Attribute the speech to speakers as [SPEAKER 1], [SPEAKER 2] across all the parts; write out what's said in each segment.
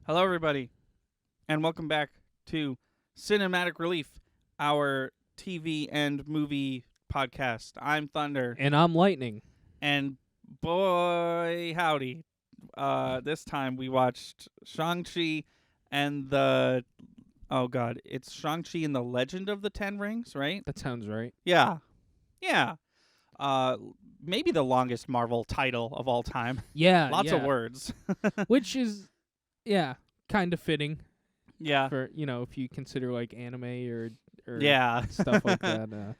[SPEAKER 1] Hello, everybody, and welcome back to Cinematic Relief, our TV and movie podcast. I'm Thunder,
[SPEAKER 2] And I'm Lightning.
[SPEAKER 1] and boy, howdy. This time we watched Shang-Chi and it's Shang-Chi and the Legend of the Ten Rings, right?
[SPEAKER 2] That sounds right.
[SPEAKER 1] Yeah. Maybe the longest Marvel title of all time.
[SPEAKER 2] Yeah.
[SPEAKER 1] Lots of words.
[SPEAKER 2] Which is, kind of fitting
[SPEAKER 1] Yeah.
[SPEAKER 2] for, if you consider like anime or
[SPEAKER 1] Yeah.
[SPEAKER 2] stuff like that.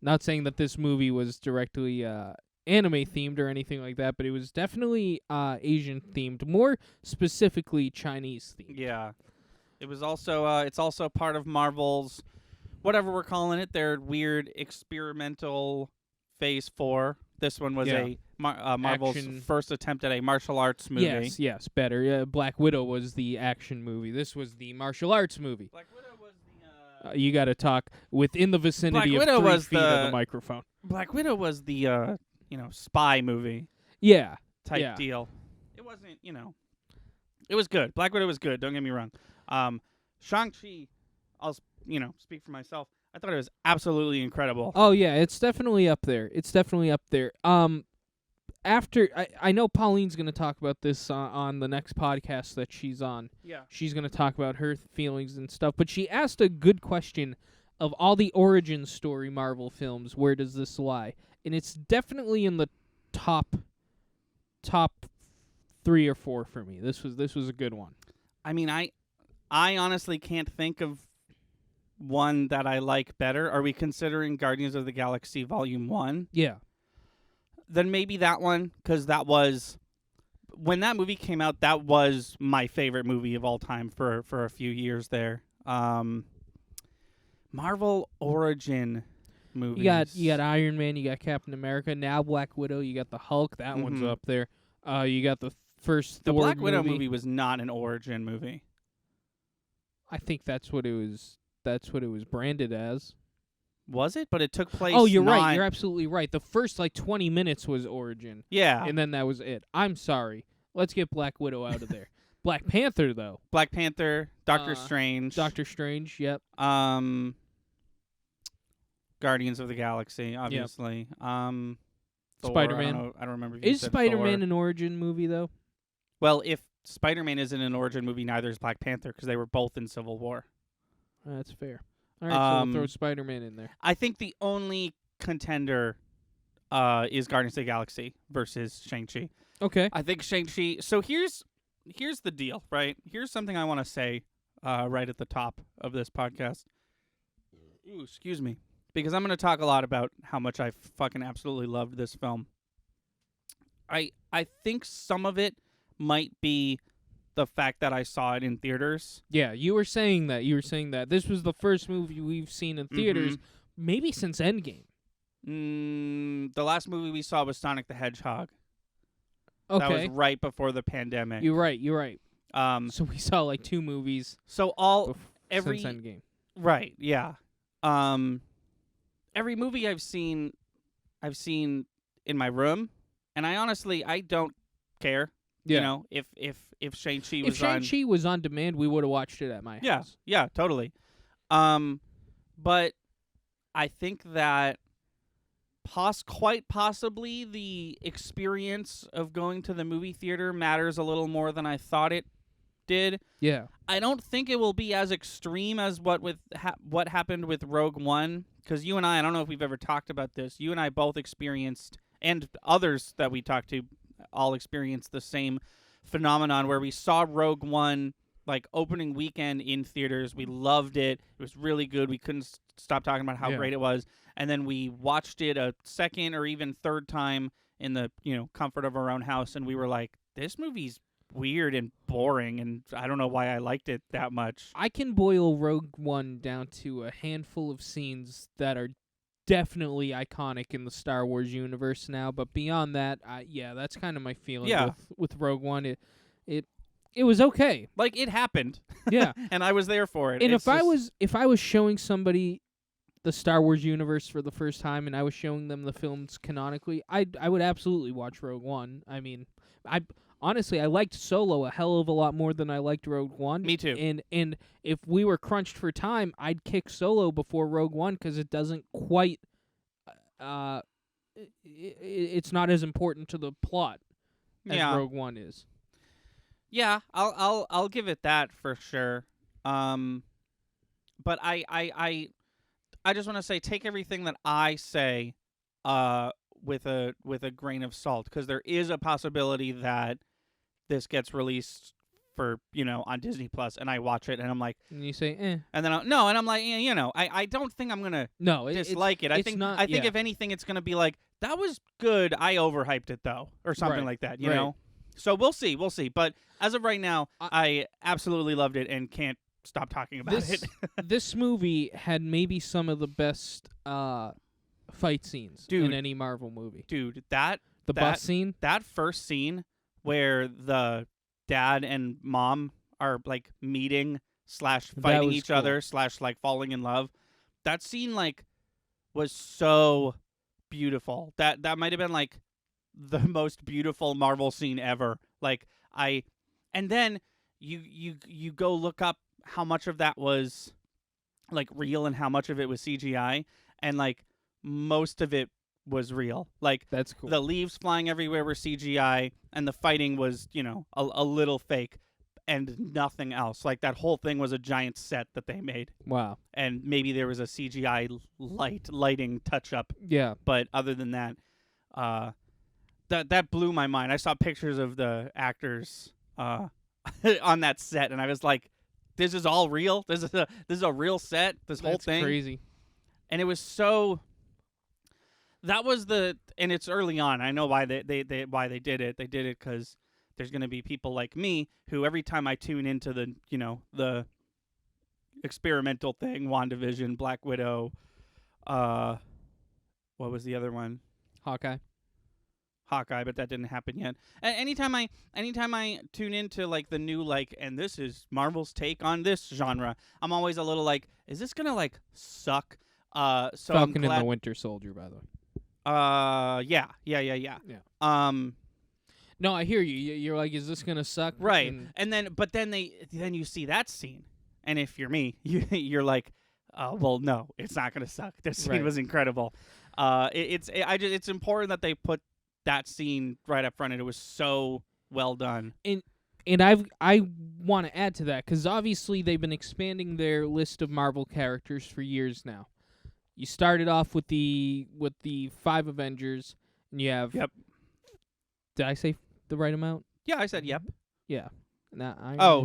[SPEAKER 2] Not saying that this movie was directly anime themed or anything like that, but it was definitely Asian themed, more specifically Chinese themed.
[SPEAKER 1] Yeah. It was also it's also part of Marvel's whatever we're calling it, their weird experimental phase 4. This one was Marvel's
[SPEAKER 2] Action.
[SPEAKER 1] first attempt at a martial arts movie.
[SPEAKER 2] Yes, better. Yeah, Black Widow was the action movie. This was the martial arts movie.
[SPEAKER 1] Black Widow was the
[SPEAKER 2] You got to talk within the vicinity
[SPEAKER 1] Black
[SPEAKER 2] of
[SPEAKER 1] Widow
[SPEAKER 2] 3
[SPEAKER 1] was
[SPEAKER 2] feet of
[SPEAKER 1] the-
[SPEAKER 2] the microphone.
[SPEAKER 1] Black Widow was the spy movie
[SPEAKER 2] Yeah.
[SPEAKER 1] type deal. It wasn't, it was good. Black Widow was good, don't get me wrong. Shang-Chi, I'll speak for myself. I thought it was absolutely incredible.
[SPEAKER 2] Oh yeah, it's definitely up there. After I know Pauline's going to talk about this on the next podcast that she's on.
[SPEAKER 1] Yeah.
[SPEAKER 2] She's going to talk about her feelings and stuff, but she asked a good question of all the origin story Marvel films, where does this lie? And it's definitely in the top 3 or 4 for me. This was a good one.
[SPEAKER 1] I mean, I honestly can't think of one that I like better. Are we considering Guardians of the Galaxy Volume 1?
[SPEAKER 2] Yeah.
[SPEAKER 1] Then maybe that one, because that was, when that movie came out, that was my favorite movie of all time for a few years there. Marvel origin movies.
[SPEAKER 2] You got Iron Man, you got Captain America, now Black Widow, you got the Hulk, that one's up there. You got the first
[SPEAKER 1] The
[SPEAKER 2] Thor
[SPEAKER 1] Black Widow movie was not an origin movie.
[SPEAKER 2] I think that's what it was branded as.
[SPEAKER 1] Was it? But it took place.
[SPEAKER 2] Oh, you're right. You're absolutely right. The first 20 minutes was origin.
[SPEAKER 1] Yeah.
[SPEAKER 2] And then that was it. I'm sorry. Let's get Black Widow out of there. Black Panther though.
[SPEAKER 1] Black Panther, Doctor Strange.
[SPEAKER 2] Doctor Strange, yep.
[SPEAKER 1] Guardians of the Galaxy, obviously. Thor,
[SPEAKER 2] Spider-Man.
[SPEAKER 1] I don't remember if you
[SPEAKER 2] Is
[SPEAKER 1] said
[SPEAKER 2] Spider-Man
[SPEAKER 1] Thor.
[SPEAKER 2] an origin movie though?
[SPEAKER 1] Well, if Spider-Man isn't an origin movie, neither is Black Panther, because they were both in Civil War.
[SPEAKER 2] That's fair. All right, so we'll throw Spider-Man in there.
[SPEAKER 1] I think the only contender is Guardians of the Galaxy versus Shang-Chi.
[SPEAKER 2] Okay.
[SPEAKER 1] I think Shang-Chi... So here's the deal, right? Here's something I want to say right at the top of this podcast. Ooh, excuse me. Because I'm going to talk a lot about how much I fucking absolutely loved this film. I think some of it might be the fact that I saw it in theaters.
[SPEAKER 2] Yeah, you were saying that. This was the first movie we've seen in theaters, maybe since End Game.
[SPEAKER 1] The last movie we saw was Sonic the Hedgehog.
[SPEAKER 2] Okay.
[SPEAKER 1] That was right before the pandemic.
[SPEAKER 2] You're right. So we saw 2 movies
[SPEAKER 1] So
[SPEAKER 2] since End Game.
[SPEAKER 1] Right, yeah. Every movie I've seen in my room, and I don't care.
[SPEAKER 2] Yeah.
[SPEAKER 1] You know, if Shang-Chi was
[SPEAKER 2] If Shang-Chi was on demand, we would have watched it at my house.
[SPEAKER 1] Yeah, totally. But I think that quite possibly the experience of going to the movie theater matters a little more than I thought it did.
[SPEAKER 2] Yeah.
[SPEAKER 1] I don't think it will be as extreme as what happened with Rogue One, because you and I don't know if we've ever talked about this. You and I both experienced, and others that we talked to all experienced the same phenomenon where we saw Rogue One opening weekend in theaters. We loved it. It was really good. We couldn't stop talking about how great it was. And then we watched it a second or even third time in the comfort of our own house, and we were like, this movie's weird and boring, and I don't know why I liked it that much.
[SPEAKER 2] I can boil Rogue One down to a handful of scenes that are definitely iconic in the Star Wars universe now, but beyond that, that's kind of my feeling with Rogue One. It was okay.
[SPEAKER 1] It happened.
[SPEAKER 2] Yeah.
[SPEAKER 1] And I was there for it.
[SPEAKER 2] And if I was showing somebody the Star Wars universe for the first time and I was showing them the films canonically, I would absolutely watch Rogue One. I mean, honestly, I liked Solo a hell of a lot more than I liked Rogue One.
[SPEAKER 1] Me too.
[SPEAKER 2] And if we were crunched for time, I'd kick Solo before Rogue One because it doesn't quite. It's not as important to the plot as Rogue One is.
[SPEAKER 1] Yeah, I'll give it that for sure. But I just want to say, take everything that I say with a grain of salt, because there is a possibility that this gets released for, on Disney Plus, and I watch it and I'm like,
[SPEAKER 2] and you say, eh,
[SPEAKER 1] and then I'm like, I don't think I'm gonna dislike it. I think if anything, it's gonna be like, that was good. I overhyped it though, or something like that. You know. So we'll see. But as of right now, I absolutely loved it and can't stop talking about it.
[SPEAKER 2] This movie had maybe some of the best fight scenes in any Marvel movie.
[SPEAKER 1] Dude,
[SPEAKER 2] the bus scene,
[SPEAKER 1] that first scene where the dad and mom are like meeting / fighting each other / like falling in love. That scene was so beautiful. That might have been like the most beautiful Marvel scene ever. And then you go look up how much of that was like real and how much of it was CGI, and like most of it was real. Like,
[SPEAKER 2] that's cool.
[SPEAKER 1] The leaves flying everywhere were CGI, and the fighting was, a little fake, and nothing else. Like, that whole thing was a giant set that they made.
[SPEAKER 2] Wow.
[SPEAKER 1] And maybe there was a CGI lighting touch up.
[SPEAKER 2] Yeah.
[SPEAKER 1] But other than that, that blew my mind. I saw pictures of the actors on that set, and I was like, this is all real? This is a real set? This whole thing?
[SPEAKER 2] That's crazy.
[SPEAKER 1] And it was so... That was and it's early on. I know why they did it. They did it because there's going to be people like me who every time I tune into the experimental thing, WandaVision, Black Widow, what was the other one?
[SPEAKER 2] Hawkeye,
[SPEAKER 1] but that didn't happen yet. Anytime I tune into like the new and this is Marvel's take on this genre, I'm always a little like, is this gonna suck? So
[SPEAKER 2] Falcon and the Winter Soldier, by the way.
[SPEAKER 1] Yeah.
[SPEAKER 2] No, I hear you. You're like, is this gonna suck?
[SPEAKER 1] Right. And then you see that scene, and if you're me, you're like, well, no, it's not gonna suck. This scene was incredible. It's important that they put that scene right up front, and it was so well done.
[SPEAKER 2] And I want to add to that because obviously they've been expanding their list of Marvel characters for years now. You started off with the 5 Avengers, and you have.
[SPEAKER 1] Yep.
[SPEAKER 2] Did I say the right amount?
[SPEAKER 1] Yeah, I said yep.
[SPEAKER 2] Yeah.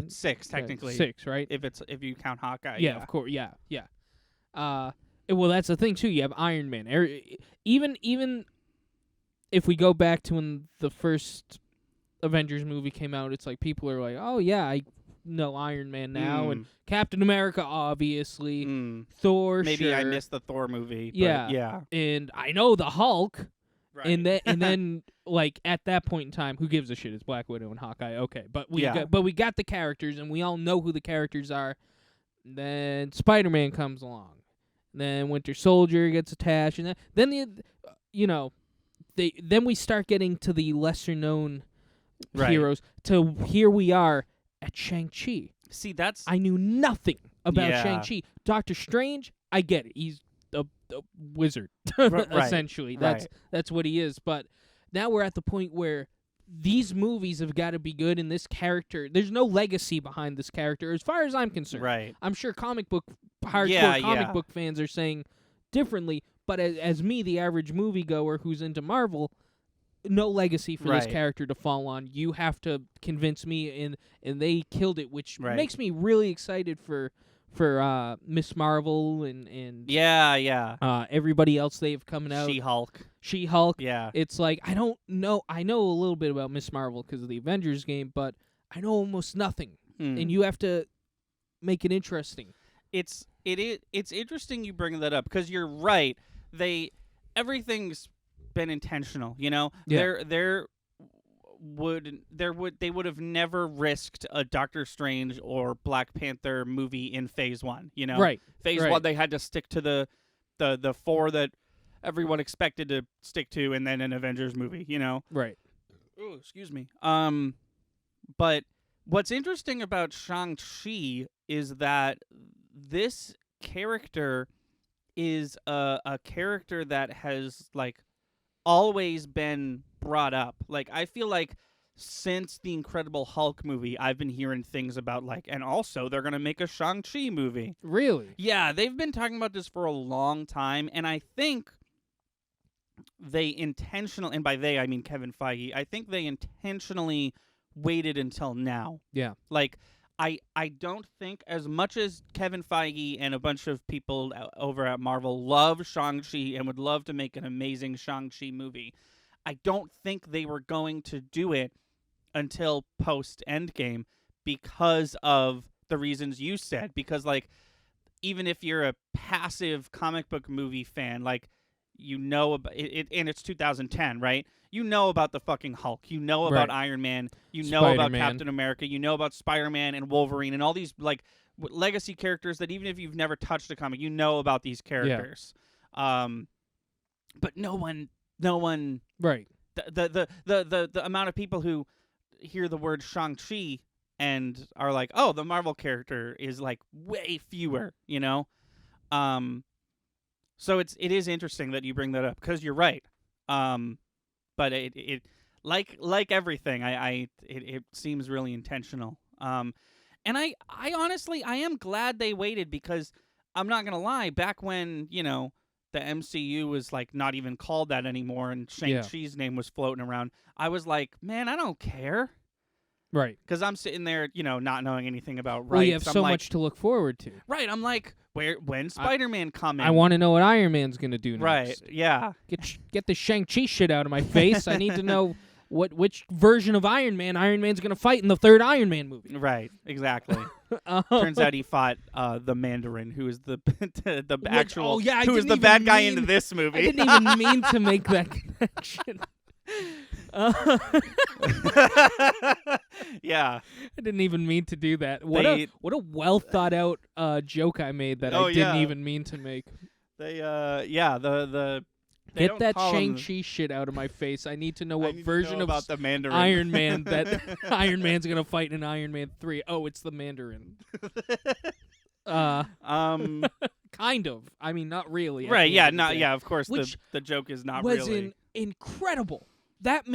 [SPEAKER 1] 6 technically.
[SPEAKER 2] 6, right?
[SPEAKER 1] If you count Hawkeye.
[SPEAKER 2] Yeah, of course. Yeah. Well, that's the thing too. You have Iron Man. Even if we go back to when the first Avengers movie came out, it's like people are like, "Oh yeah, I know Iron Man now," and Captain America, obviously, Thor.
[SPEAKER 1] Maybe
[SPEAKER 2] sure.
[SPEAKER 1] I missed the Thor movie.
[SPEAKER 2] Yeah, and I know the Hulk.
[SPEAKER 1] Right.
[SPEAKER 2] And then like at that point in time, who gives a shit? It's Black Widow and Hawkeye. Okay, but we got the characters, and we all know who the characters are. Then Spider-Man comes along. Then Winter Soldier gets attached, and then then we start getting to the lesser known heroes. To here we are at Shang-Chi.
[SPEAKER 1] See,
[SPEAKER 2] I knew nothing about Shang-Chi. Doctor Strange, I get it. He's a wizard, essentially. That's what he is. But now we're at the point where these movies have got to be good, and this character, there's no legacy behind this character, as far as I'm concerned.
[SPEAKER 1] Right.
[SPEAKER 2] I'm sure hardcore comic book fans are saying differently, but as me, the average moviegoer who's into Marvel, no legacy for this character to fall on. You have to convince me, and they killed it, which makes me really excited for Miss Marvel and everybody else they've coming out. She-Hulk.
[SPEAKER 1] Yeah.
[SPEAKER 2] It's like I know a little bit about Miss Marvel because of the Avengers game, but I know almost nothing. And you have to make it interesting.
[SPEAKER 1] It's interesting you bring that up because you're right. Everything's been intentional, Yeah. They would have never risked a Doctor Strange or Black Panther movie in Phase 1,
[SPEAKER 2] Right.
[SPEAKER 1] Phase 1 they had to stick to the the four that everyone expected to stick to, and then an Avengers movie, you know?
[SPEAKER 2] Right.
[SPEAKER 1] Oh, excuse me. But what's interesting about Shang-Chi is that this character is a character that has, like, always been brought up. Like, I feel like since the Incredible Hulk movie, I've been hearing things about, like, and also they're going to make a Shang-Chi movie.
[SPEAKER 2] Really?
[SPEAKER 1] Yeah, they've been talking about this for a long time, and I think they intentionally, and by they I mean Kevin Feige, I think they intentionally waited until now.
[SPEAKER 2] Yeah.
[SPEAKER 1] Like, I don't think, as much as Kevin Feige and a bunch of people over at Marvel love Shang-Chi and would love to make an amazing Shang-Chi movie, I don't think they were going to do it until post End Game because of the reasons you said. Because, like, even if you're a passive comic book movie fan, like, you know about it, and it's 2010, right? You know about the fucking Hulk. You know about Iron Man. You know about Captain America. You know about Spider-Man and Wolverine and all these, like, legacy characters that even if you've never touched a comic, you know about these characters. Yeah. But no one.
[SPEAKER 2] Right.
[SPEAKER 1] The amount of people who hear the word Shang-Chi and are like, oh, the Marvel character is, like, way fewer, you know? So it is interesting that you bring that up because you're right. But it like everything, it seems really intentional. And I honestly I am glad they waited, because I'm not gonna lie, back when, you know, the MCU was, like, not even called that anymore and Shang-Chi's name was floating around, I was like, man, I don't care.
[SPEAKER 2] Right.
[SPEAKER 1] Because I'm sitting there, you know, not knowing anything about rights.
[SPEAKER 2] Well, you have so much to look forward to.
[SPEAKER 1] Right. I'm like, when's Spider-Man coming?
[SPEAKER 2] I want to know what Iron Man's going to do next.
[SPEAKER 1] Right. Yeah.
[SPEAKER 2] Get the Shang-Chi shit out of my face. I need to know which version of Iron Man's going to fight in the third Iron Man movie.
[SPEAKER 1] Right. Exactly. Turns out he fought the Mandarin, who is the actual who is the bad guy in this movie.
[SPEAKER 2] I didn't even mean to make that connection.
[SPEAKER 1] Yeah,
[SPEAKER 2] I didn't even mean to do that. What a well thought out joke I made that I didn't even mean to make.
[SPEAKER 1] Get
[SPEAKER 2] that Shang-Chi shit out of my face. I need to know what version of
[SPEAKER 1] the Mandarin
[SPEAKER 2] Iron Man that Iron Man's gonna fight in Iron Man 3. Oh, it's the Mandarin. Kind of. I mean, not really.
[SPEAKER 1] Right? Yeah. Not. Yeah. Of course. The joke is not
[SPEAKER 2] was
[SPEAKER 1] really
[SPEAKER 2] incredible. That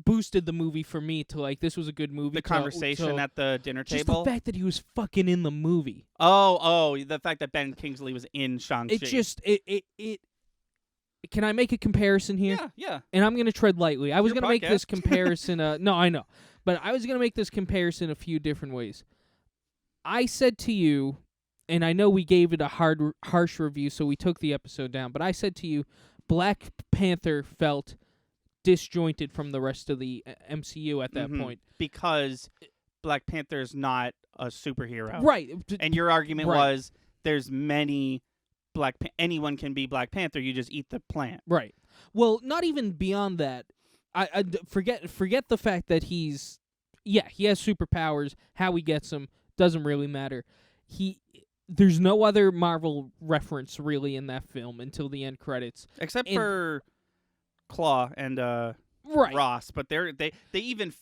[SPEAKER 2] boosted the movie for me to, like, this was a good movie.
[SPEAKER 1] The conversation at the dinner table.
[SPEAKER 2] Just the fact that he was fucking in the movie.
[SPEAKER 1] Oh, the fact that Ben Kingsley was in Shang-Chi.
[SPEAKER 2] It just it. Can I make a comparison here?
[SPEAKER 1] Yeah.
[SPEAKER 2] And I'm gonna tread lightly. I was gonna make this comparison. No, I know, but I was gonna make this comparison a few different ways. I said to you, and I know we gave it a harsh review, so we took the episode down. But I said to you, Black Panther felt disjointed from the rest of the MCU at that point.
[SPEAKER 1] Because Black Panther is not a superhero.
[SPEAKER 2] Right.
[SPEAKER 1] And your argument was there's many anyone can be Black Panther, you just eat the plant.
[SPEAKER 2] Right. Well, not even beyond that. I forget the fact that he has superpowers, how he gets them doesn't really matter. There's no other Marvel reference really in that film until the end credits,
[SPEAKER 1] except for Claw and Ross, but they even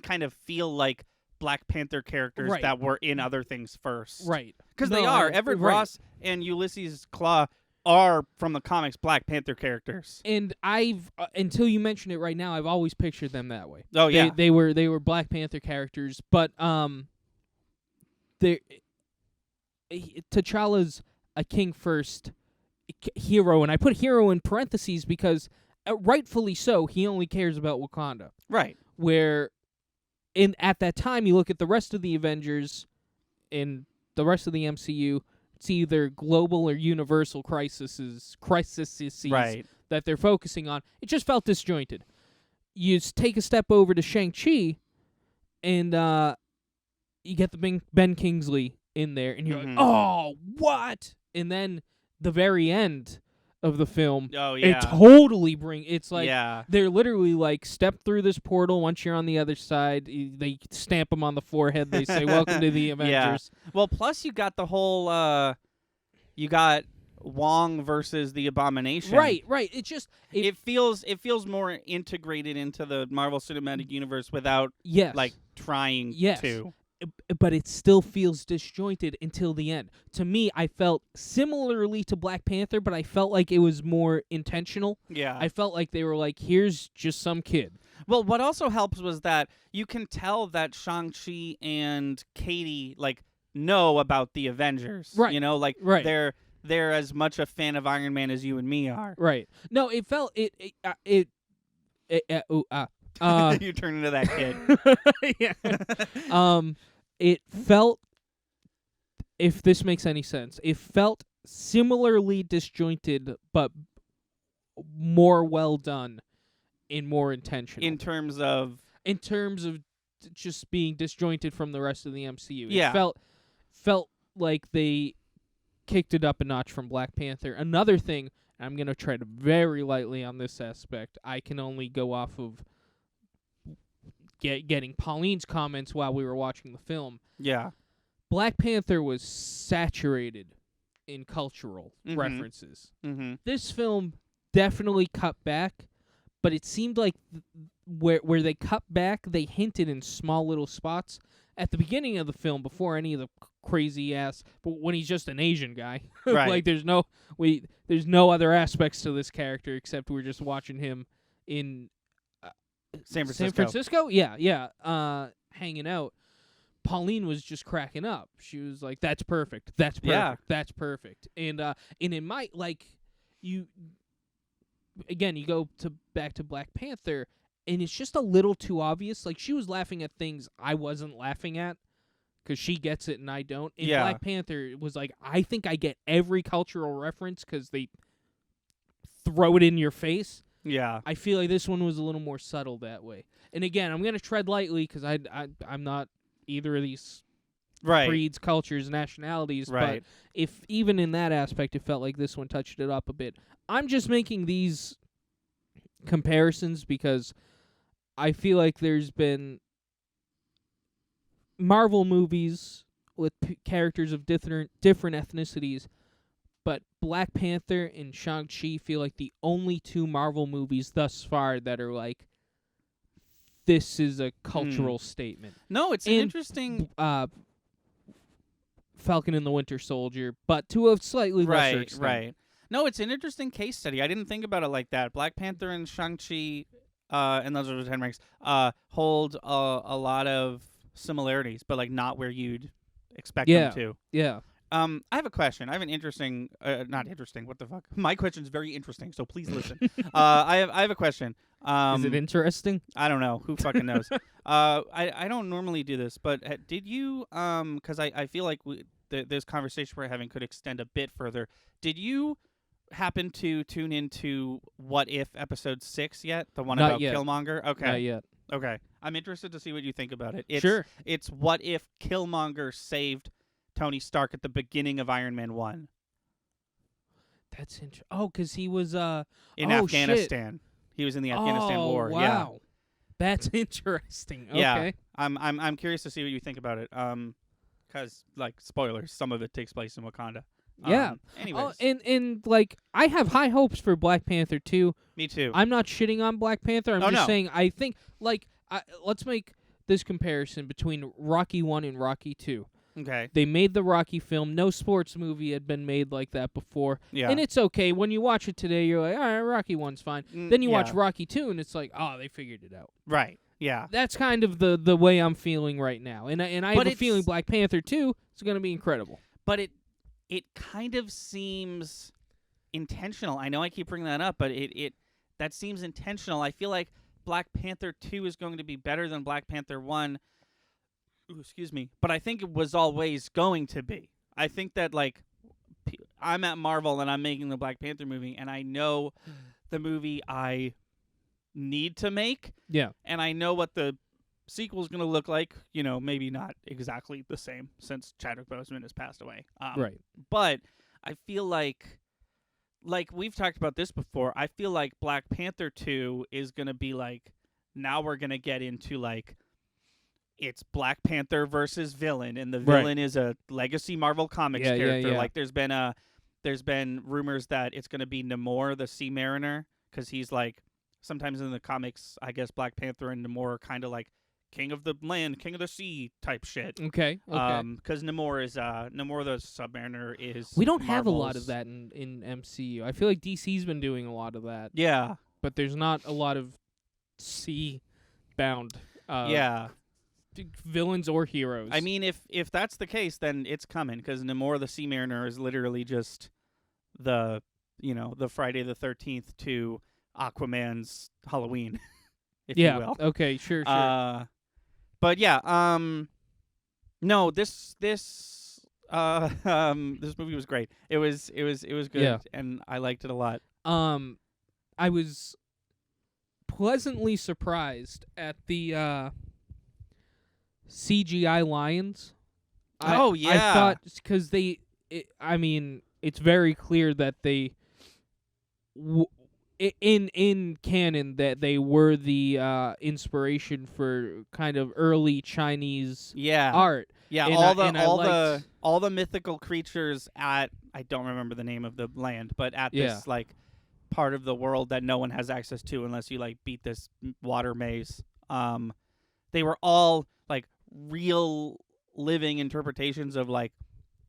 [SPEAKER 1] kind of feel like Black Panther characters that were in other things first,
[SPEAKER 2] right?
[SPEAKER 1] Because they are. Everett Ross and Ulysses Claw are from the comics Black Panther characters,
[SPEAKER 2] and I've until you mention it right now, I've always pictured them that way.
[SPEAKER 1] Oh yeah,
[SPEAKER 2] they were Black Panther characters, but T'Challa's a king first hero, and I put hero in parentheses because rightfully so, he only cares about Wakanda.
[SPEAKER 1] Right.
[SPEAKER 2] Where at that time you look at the rest of the Avengers and the rest of the MCU, it's either global or universal crises that they're focusing on. It just felt disjointed. You take a step over to Shang-Chi and you get the Ben Kingsley in there, and you're like, oh, what? And then the very end of the film, it totally it's like they're literally like, step through this portal. Once you're on the other side, they stamp them on the forehead. They say, welcome to the Avengers.
[SPEAKER 1] Yeah. Well, plus you got the whole, you got Wong versus the Abomination.
[SPEAKER 2] Right. It just
[SPEAKER 1] it feels more integrated into the Marvel Cinematic Universe without like trying to.
[SPEAKER 2] But it still feels disjointed until the end. To me, I felt similarly to Black Panther, but I felt like it was more intentional.
[SPEAKER 1] Yeah.
[SPEAKER 2] I felt like they were like, here's just some kid.
[SPEAKER 1] Well, what also helps was that you can tell that Shang-Chi and Katie like know about the Avengers.
[SPEAKER 2] Right.
[SPEAKER 1] You know, like
[SPEAKER 2] right.
[SPEAKER 1] they're as much a fan of Iron Man as you and me are.
[SPEAKER 2] Right. No, it felt you
[SPEAKER 1] turn into that kid.
[SPEAKER 2] Yeah. It felt, if this makes any sense, it felt similarly disjointed, but more well done and more intentional.
[SPEAKER 1] In terms of
[SPEAKER 2] just being disjointed from the rest of the MCU.
[SPEAKER 1] Yeah.
[SPEAKER 2] It felt like they kicked it up a notch from Black Panther. Another thing, I'm going to tread very lightly on this aspect. I can only go off of getting Pauline's comments while we were watching the film.
[SPEAKER 1] Yeah.
[SPEAKER 2] Black Panther was saturated in cultural references.
[SPEAKER 1] Mm-hmm.
[SPEAKER 2] This film definitely cut back, but it seemed like where they cut back, they hinted in small little spots at the beginning of the film before any of the crazy ass. But when he's just an Asian guy,
[SPEAKER 1] right?
[SPEAKER 2] Like there's no other aspects to this character except we're just watching him in
[SPEAKER 1] San
[SPEAKER 2] Francisco. Yeah. Hanging out. Pauline was just cracking up. She was like, "That's perfect. That's perfect.
[SPEAKER 1] Yeah.
[SPEAKER 2] That's perfect." And it might like you. Again, you go back to Black Panther, and it's just a little too obvious. Like, she was laughing at things I wasn't laughing at because she gets it and I don't. In Black Panther, it was like, I think I get every cultural reference because they throw it in your face.
[SPEAKER 1] Yeah.
[SPEAKER 2] I feel like this one was a little more subtle that way. And again, I'm going to tread lightly because I'm not either of these creeds, cultures, nationalities.
[SPEAKER 1] Right.
[SPEAKER 2] But if even in that aspect it felt like this one touched it up a bit. I'm just making these comparisons because I feel like there's been Marvel movies with characters of different ethnicities, but Black Panther and Shang-Chi feel like the only two Marvel movies thus far that are like, this is a cultural statement.
[SPEAKER 1] No, it's an interesting...
[SPEAKER 2] Falcon and the Winter Soldier, but to a slightly lesser extent.
[SPEAKER 1] Right. No, it's an interesting case study. I didn't think about it like that. Black Panther and Shang-Chi, and those are the 10 ranks, hold a lot of similarities, but like not where you'd expect them to.
[SPEAKER 2] Yeah.
[SPEAKER 1] I have a question. I have an interesting, not interesting. What the fuck? My question's very interesting, so please listen. I have a question.
[SPEAKER 2] Is it interesting?
[SPEAKER 1] I don't know. Who fucking knows? I don't normally do this, but did you? Because I feel like this conversation we're having could extend a bit further. Did you happen to tune into What If episode 6 yet? The one about Killmonger? Okay.
[SPEAKER 2] Not yet.
[SPEAKER 1] Okay. I'm interested to see what you think about it.
[SPEAKER 2] Sure.
[SPEAKER 1] It's what if Killmonger saved Tony Stark at the beginning of Iron Man 1.
[SPEAKER 2] That's interesting. Oh, because he was
[SPEAKER 1] in Afghanistan.
[SPEAKER 2] Shit.
[SPEAKER 1] He was in the Afghanistan war.
[SPEAKER 2] Wow.
[SPEAKER 1] Yeah.
[SPEAKER 2] That's interesting. Okay.
[SPEAKER 1] Yeah. I'm curious to see what you think about it. Because like spoilers, some of it takes place in Wakanda.
[SPEAKER 2] Yeah.
[SPEAKER 1] Anyways.
[SPEAKER 2] And like I have high hopes for Black Panther 2.
[SPEAKER 1] Me too.
[SPEAKER 2] I'm not shitting on Black Panther. I'm just saying I think like let's make this comparison between Rocky 1 and Rocky 2.
[SPEAKER 1] Okay.
[SPEAKER 2] They made the Rocky film. No sports movie had been made like that before.
[SPEAKER 1] Yeah.
[SPEAKER 2] And it's okay. When you watch it today, you're like, all right, Rocky 1's fine. Then you watch Rocky 2, and it's like, oh, they figured it out.
[SPEAKER 1] Right. Yeah.
[SPEAKER 2] That's kind of the way I'm feeling right now. And I have a feeling Black Panther 2 is going to be incredible.
[SPEAKER 1] But it kind of seems intentional. I know I keep bringing that up, but that seems intentional. I feel like Black Panther 2 is going to be better than Black Panther 1. Ooh, excuse me. But I think it was always going to be. I think that, like, I'm at Marvel and I'm making the Black Panther movie, and I know the movie I need to make.
[SPEAKER 2] Yeah.
[SPEAKER 1] And I know what the sequel's going to look like. You know, maybe not exactly the same since Chadwick Boseman has passed away.
[SPEAKER 2] Right.
[SPEAKER 1] But I feel like we've talked about this before, I feel like Black Panther 2 is going to be like, now we're going to get into like, it's Black Panther versus villain, and the villain is a legacy Marvel Comics character.
[SPEAKER 2] Yeah.
[SPEAKER 1] Like there's been a there's been rumors that it's going to be Namor, the Sea Mariner, because he's like, sometimes in the comics, I guess Black Panther and Namor are kind of like king of the land, king of the sea type shit.
[SPEAKER 2] Okay.
[SPEAKER 1] Because Namor the Submariner is.
[SPEAKER 2] We don't have a lot
[SPEAKER 1] Marvel's-
[SPEAKER 2] of that in MCU. I feel like DC's been doing a lot of that.
[SPEAKER 1] Yeah.
[SPEAKER 2] But there's not a lot of sea-bound villains or heroes.
[SPEAKER 1] I mean, if that's the case, then it's coming, because Namor the Sea Mariner is literally just the Friday the 13th to Aquaman's Halloween, if you will.
[SPEAKER 2] Okay, sure.
[SPEAKER 1] But yeah, no, this movie was great. It was good,
[SPEAKER 2] Yeah.
[SPEAKER 1] and I liked it a lot.
[SPEAKER 2] I was pleasantly surprised at the CGI lions. I thought, because it's very clear that they, in canon, that they were the inspiration for kind of early Chinese art.
[SPEAKER 1] Yeah,
[SPEAKER 2] And
[SPEAKER 1] all the mythical creatures at, I don't remember the name of the land, but at this like part of the world that no one has access to unless you like beat this water maze. They were all like real living interpretations of like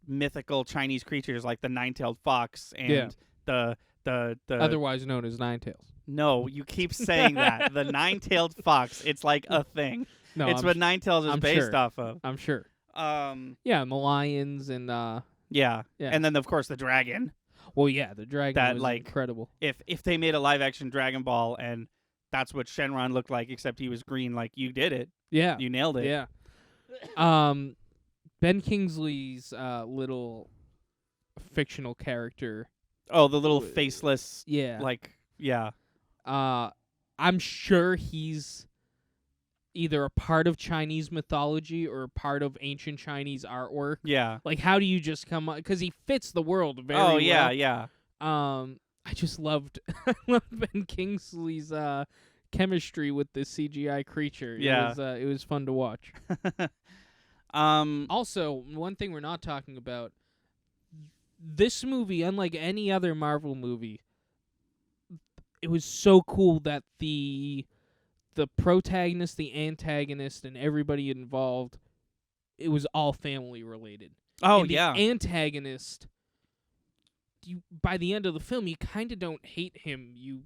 [SPEAKER 1] mythical Chinese creatures, like the nine-tailed fox and the
[SPEAKER 2] otherwise known as Ninetales.
[SPEAKER 1] No, you keep saying that. The nine-tailed fox, it's like a thing.
[SPEAKER 2] No,
[SPEAKER 1] it's what Ninetales is based off of.
[SPEAKER 2] I'm sure.
[SPEAKER 1] And
[SPEAKER 2] the lions and
[SPEAKER 1] and then of course the dragon.
[SPEAKER 2] Well, yeah, the dragon
[SPEAKER 1] that,
[SPEAKER 2] was
[SPEAKER 1] like,
[SPEAKER 2] incredible.
[SPEAKER 1] If they made a live-action Dragon Ball and that's what Shenron looked like, except he was green, like, you did it.
[SPEAKER 2] Yeah.
[SPEAKER 1] You nailed it.
[SPEAKER 2] Yeah. Ben Kingsley's little fictional character.
[SPEAKER 1] Oh, the little faceless.
[SPEAKER 2] Yeah. I'm sure he's either a part of Chinese mythology or a part of ancient Chinese artwork.
[SPEAKER 1] Yeah.
[SPEAKER 2] Like, how do you just come up? Because he fits the world very well.
[SPEAKER 1] Oh, yeah, yeah.
[SPEAKER 2] I just loved Ben Kingsley's chemistry with this CGI creature.
[SPEAKER 1] Yeah.
[SPEAKER 2] It was fun to watch. Also, one thing we're not talking about, this movie, unlike any other Marvel movie, it was so cool that the protagonist, the antagonist, and everybody involved, it was all family related.
[SPEAKER 1] Oh,
[SPEAKER 2] and the
[SPEAKER 1] yeah.
[SPEAKER 2] antagonist, by the end of the film, you kind of don't hate him. You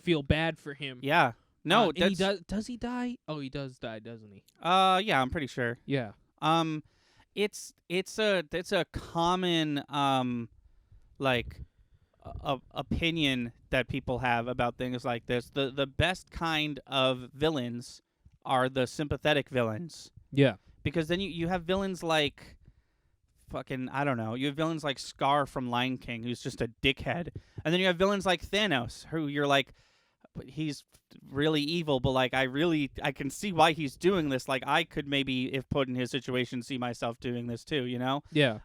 [SPEAKER 2] feel bad for him.
[SPEAKER 1] Yeah. No,
[SPEAKER 2] and he does he die? Oh, he does die, doesn't he?
[SPEAKER 1] Yeah, I'm pretty sure.
[SPEAKER 2] Yeah.
[SPEAKER 1] It's a common opinion that people have about things like this. The best kind of villains are the sympathetic villains.
[SPEAKER 2] Yeah.
[SPEAKER 1] Because then you have villains like fucking, I don't know. You have villains like Scar from Lion King, who's just a dickhead. And then you have villains like Thanos, who you're like, he's really evil, but like I can see why he's doing this. Like I could maybe, if put in his situation, see myself doing this too, you know?
[SPEAKER 2] Yeah.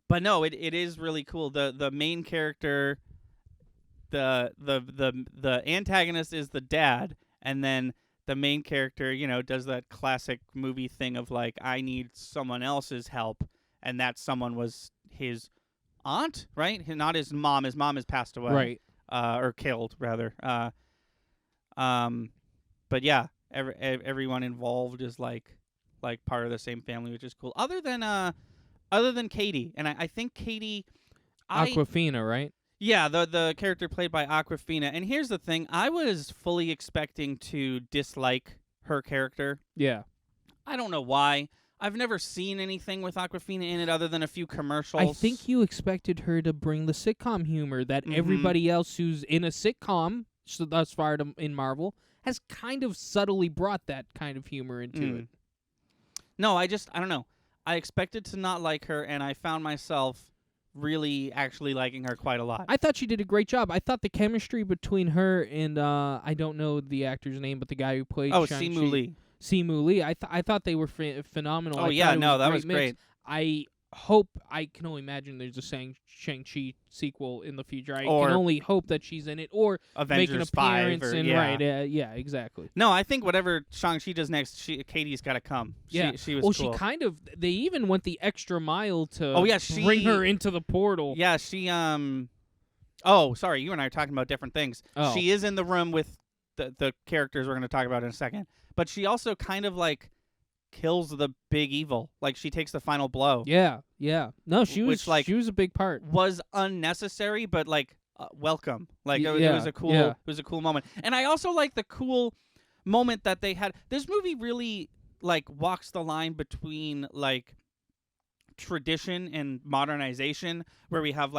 [SPEAKER 1] But no, it is really cool. The main character, the antagonist is the dad, and then the main character, does that classic movie thing of like, I need someone else's help, and that someone was his aunt, right? Not his mom. His mom has passed away,
[SPEAKER 2] Right.
[SPEAKER 1] Or killed rather. But yeah, everyone involved is like part of the same family, which is cool. Other than Katie, and I think Katie,
[SPEAKER 2] Awkwafina, right?
[SPEAKER 1] Yeah, the character played by Awkwafina. And here's the thing, I was fully expecting to dislike her character.
[SPEAKER 2] Yeah.
[SPEAKER 1] I don't know why. I've never seen anything with Awkwafina in it other than a few commercials.
[SPEAKER 2] I think you expected her to bring the sitcom humor that everybody else who's in a sitcom thus far in Marvel has kind of subtly brought that kind of humor into it.
[SPEAKER 1] No, I don't know. I expected to not like her, and I found myself really actually liking her quite a lot.
[SPEAKER 2] I thought she did a great job. I thought the chemistry between her and I don't know the actor's name, but the guy who played Shang-Chi,
[SPEAKER 1] Simu Lee.
[SPEAKER 2] Simu Lee. I thought they were phenomenal.
[SPEAKER 1] Oh, yeah, no, that was great.
[SPEAKER 2] I hope. I can only imagine there's a Shang-Chi sequel in the future. I
[SPEAKER 1] Or
[SPEAKER 2] can only hope that she's in it, or make an
[SPEAKER 1] Avengers 5
[SPEAKER 2] appearance.
[SPEAKER 1] or,
[SPEAKER 2] And
[SPEAKER 1] yeah.
[SPEAKER 2] right, yeah, exactly.
[SPEAKER 1] No, I think whatever Shang-Chi does next, Katie's got to come.
[SPEAKER 2] Yeah.
[SPEAKER 1] She was
[SPEAKER 2] well,
[SPEAKER 1] cool.
[SPEAKER 2] she kind of. They even went the extra mile to bring
[SPEAKER 1] she-
[SPEAKER 2] her into the portal.
[SPEAKER 1] Yeah, she Oh, sorry, you and I are talking about different things.
[SPEAKER 2] Oh.
[SPEAKER 1] She is in the room with the characters we're going to talk about in a second. But she also kind of like kills the big evil. Like she takes the final blow.
[SPEAKER 2] Yeah, yeah. No, she was
[SPEAKER 1] Which, like,
[SPEAKER 2] she was a big part.
[SPEAKER 1] Was unnecessary, but like welcome. Like it
[SPEAKER 2] yeah,
[SPEAKER 1] was a cool
[SPEAKER 2] yeah.
[SPEAKER 1] it was a cool moment. And I also like the cool moment that they had. This movie really like walks the line between like tradition and modernization, where we have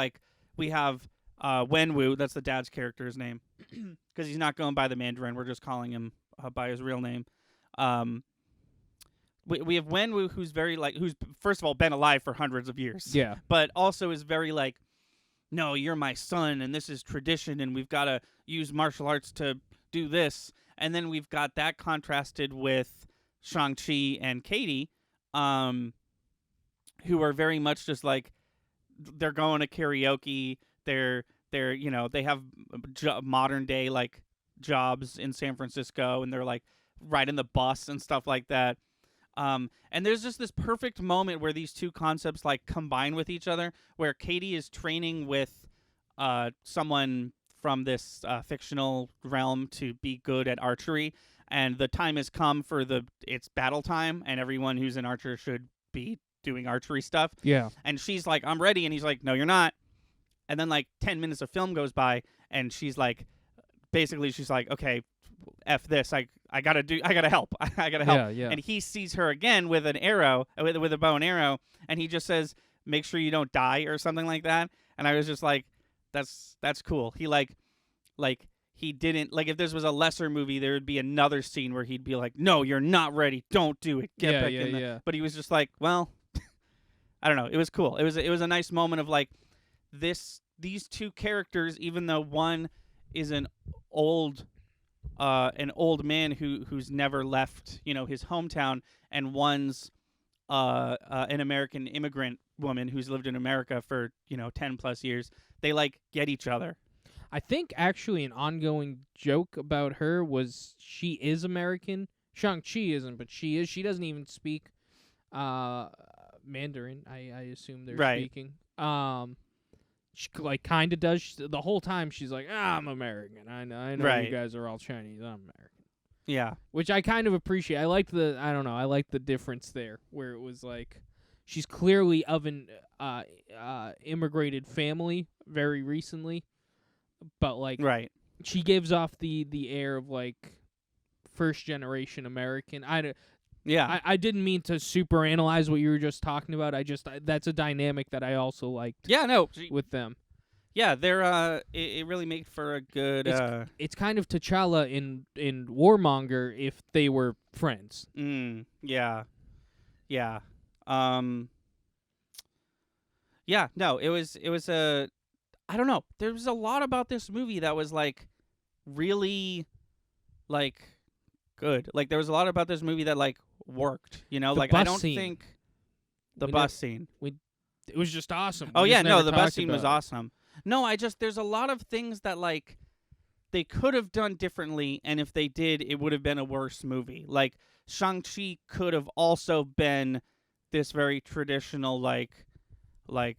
[SPEAKER 1] Wenwu, that's the dad's character's name, because he's not going by the Mandarin. We're just calling him by his real name. We have Wenwu, who's who's first of all been alive for hundreds of years.
[SPEAKER 2] Yeah.
[SPEAKER 1] But also is very like, no, you're my son, and this is tradition, and we've got to use martial arts to do this. And then we've got that contrasted with Shang-Chi and Katie, who are very much just like, they're going to karaoke. They're they have modern day like jobs in San Francisco, and they're like riding the bus and stuff like that. And there's just this perfect moment where these two concepts like combine with each other, where Katie is training with someone from this fictional realm to be good at archery, and the time has come for it's battle time, and everyone who's an archer should be doing archery stuff.
[SPEAKER 2] Yeah.
[SPEAKER 1] And she's like, I'm ready, and he's like, no, you're not. And then like 10 minutes of film goes by, and she's like, okay, F this, I gotta help. I gotta help.
[SPEAKER 2] Yeah, yeah.
[SPEAKER 1] And he sees her again with an arrow, with a bow and arrow, and he just says, make sure you don't die, or something like that. And I was just like, that's cool. He he didn't, like, if this was a lesser movie, there would be another scene where he'd be like, no, you're not ready, don't do it, get back in there. But he was just like, well, I don't know, it was cool. It was a nice moment of like, these two characters, even though one is an old man who's never left, his hometown, and one's an American immigrant woman who's lived in America for 10 plus years. They like get each other.
[SPEAKER 2] I think actually an ongoing joke about her was she is American. Shang-Chi isn't, but she is. She doesn't even speak Mandarin. I assume they're speaking. She like kind of does. The whole time she's like, I'm American. I know you guys are all Chinese. I'm American.
[SPEAKER 1] Yeah.
[SPEAKER 2] Which I kind of appreciate. I like the difference there, where it was like she's clearly of an immigrated family very recently, but like she gives off the air of like first generation American. I didn't mean to super analyze what you were just talking about. That's a dynamic that I also liked.
[SPEAKER 1] Yeah, no,
[SPEAKER 2] with them.
[SPEAKER 1] Yeah, they're it really made for a good.
[SPEAKER 2] It's kind of T'Challa in Warmonger if they were friends.
[SPEAKER 1] Yeah. Yeah. No, it was a. I don't know. There was a lot about this movie that was like really like good. Like there was a lot about this movie that like worked. Like I don't think the bus scene.
[SPEAKER 2] It was just awesome.
[SPEAKER 1] Oh yeah, no, the bus scene was awesome. No, there's a lot of things that like they could have done differently, and if they did, it would have been a worse movie. Like Shang-Chi could have also been this very traditional like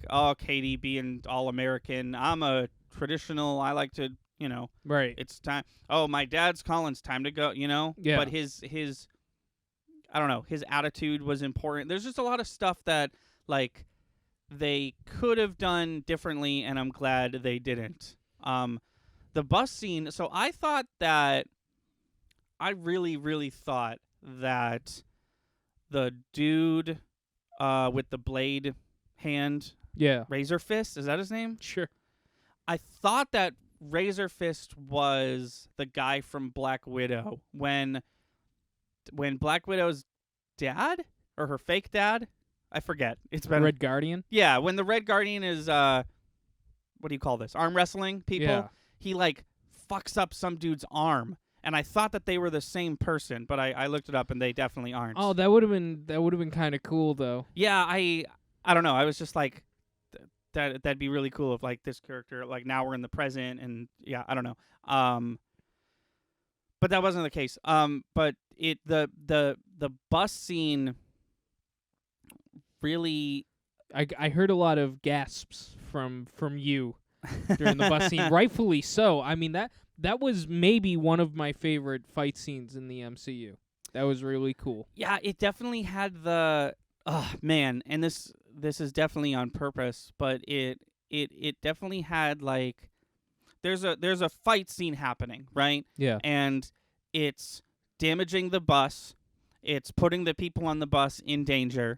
[SPEAKER 1] oh, Katie being all American. I'm a traditional. I like to,
[SPEAKER 2] right.
[SPEAKER 1] It's time. Oh, my dad's calling. It's time to go.
[SPEAKER 2] Yeah.
[SPEAKER 1] But his I don't know. His attitude was important. There's just a lot of stuff that like they could have done differently, and I'm glad they didn't. The bus scene. So I really, really thought that the dude with the blade hand, Razor Fist, is that his name?
[SPEAKER 2] Sure.
[SPEAKER 1] I thought that Razor Fist was the guy from Black Widow when Black Widow's dad or her fake dad, I forget. It's been
[SPEAKER 2] Red Guardian.
[SPEAKER 1] Yeah, when the Red Guardian is what do you call this? Arm wrestling people.
[SPEAKER 2] Yeah.
[SPEAKER 1] He like fucks up some dude's arm, and I thought that they were the same person, but I looked it up and they definitely aren't.
[SPEAKER 2] Oh, that would have been kind of cool though.
[SPEAKER 1] Yeah, I don't know. I was just like, that'd be really cool if like this character, like now we're in the present, and yeah, I don't know. But that wasn't the case. But the bus scene really.
[SPEAKER 2] I heard a lot of gasps from you during the bus scene, rightfully so. I mean that was maybe one of my favorite fight scenes in the MCU. That was really cool.
[SPEAKER 1] Yeah, it definitely had the man, and this is definitely on purpose, but it definitely had like there's a fight scene happening, right?
[SPEAKER 2] Yeah.
[SPEAKER 1] And it's damaging the bus. It's putting the people on the bus in danger.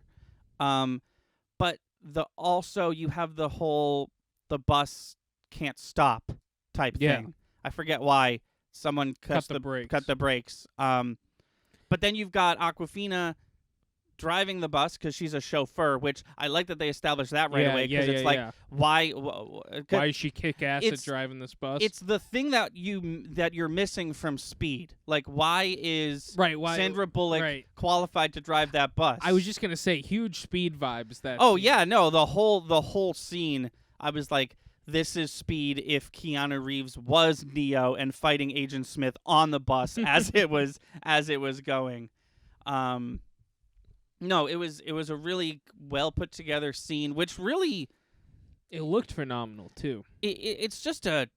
[SPEAKER 1] But also you have the whole the bus can't stop type thing. I forget why someone cut the brakes. But then you've got Awkwafina driving the bus because she's a chauffeur, which I like that they established that right away. Because it's like, why
[SPEAKER 2] is she kick ass at driving this bus?
[SPEAKER 1] It's the thing that you're missing from Speed. Like, why is Sandra Bullock qualified to drive that bus?
[SPEAKER 2] I was just gonna say, huge Speed vibes.
[SPEAKER 1] The whole scene. I was like, this is Speed if Keanu Reeves was Neo and fighting Agent Smith on the bus as it was going. No, it was a really well put together scene, which really
[SPEAKER 2] it looked phenomenal too.
[SPEAKER 1] It's just a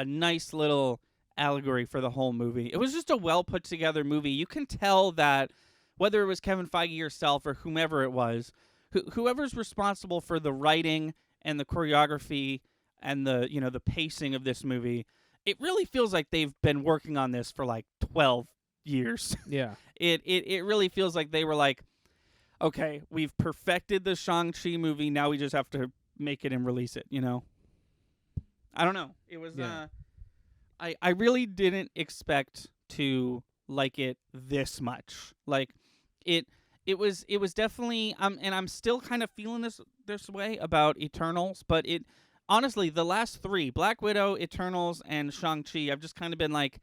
[SPEAKER 1] nice little allegory for the whole movie. It was just a well put together movie. You can tell that whether it was Kevin Feige herself or whomever it was, whoever's responsible for the writing and the choreography and the pacing of this movie, it really feels like they've been working on this for like 12 years.
[SPEAKER 2] Yeah.
[SPEAKER 1] It really feels like they were like, okay, we've perfected the Shang-Chi movie, now we just have to make it and release it, I don't know. It was I really didn't expect to like it this much. Like it was definitely and I'm still kind of feeling this way about Eternals, but it honestly, the last three, Black Widow, Eternals, and Shang-Chi, I've just kind of been like,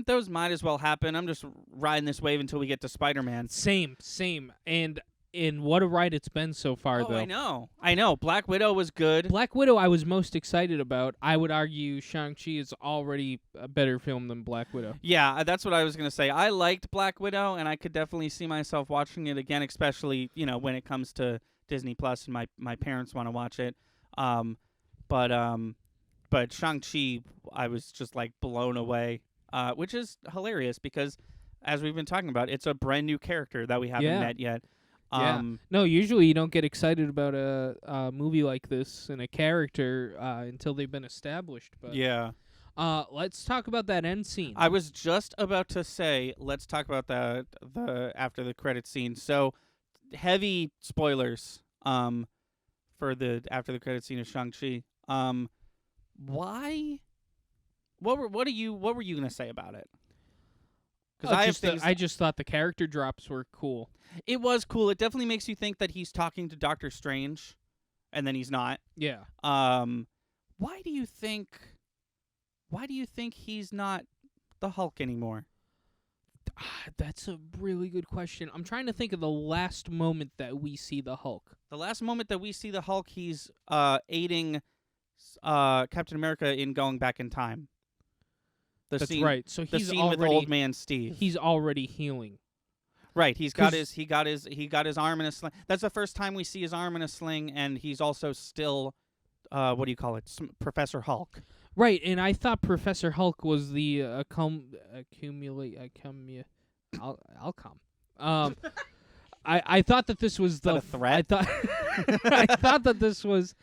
[SPEAKER 1] those might as well happen. I'm just riding this wave until we get to Spider-Man.
[SPEAKER 2] Same. And what a ride it's been so far, though.
[SPEAKER 1] I know. Black Widow was good.
[SPEAKER 2] Black Widow I was most excited about. I would argue Shang-Chi is already a better film than Black Widow.
[SPEAKER 1] Yeah, that's what I was going to say. I liked Black Widow, and I could definitely see myself watching it again, especially, when it comes to Disney Plus and my parents want to watch it. But Shang-Chi, I was just, like, blown away. Which is hilarious because, as we've been talking about, it's a brand new character that we haven't met yet.
[SPEAKER 2] No, usually you don't get excited about a movie like this and a character until they've been established. But let's talk about that end scene.
[SPEAKER 1] I was just about to say, let's talk about the after the credit scene. So, heavy spoilers for the after the credit scene of Shang-Chi. Why? What were you gonna say about it?
[SPEAKER 2] Because I just thought the character drops were cool.
[SPEAKER 1] It was cool. It definitely makes you think that he's talking to Doctor Strange, and then he's not.
[SPEAKER 2] Yeah.
[SPEAKER 1] Why do you think he's not the Hulk anymore?
[SPEAKER 2] That's a really good question. I'm trying to think of the last moment that we see the Hulk.
[SPEAKER 1] The last moment that we see the Hulk, he's aiding Captain America in going back in time.
[SPEAKER 2] That's right. So he's
[SPEAKER 1] scene
[SPEAKER 2] already
[SPEAKER 1] with Old Man Steve.
[SPEAKER 2] He's already healing.
[SPEAKER 1] Right. He got his arm in a sling. That's the first time we see his arm in a sling, and he's also still, what do you call it? Professor Hulk.
[SPEAKER 2] Right. And I thought Professor Hulk was the I thought that this was
[SPEAKER 1] a threat.
[SPEAKER 2] I thought that this was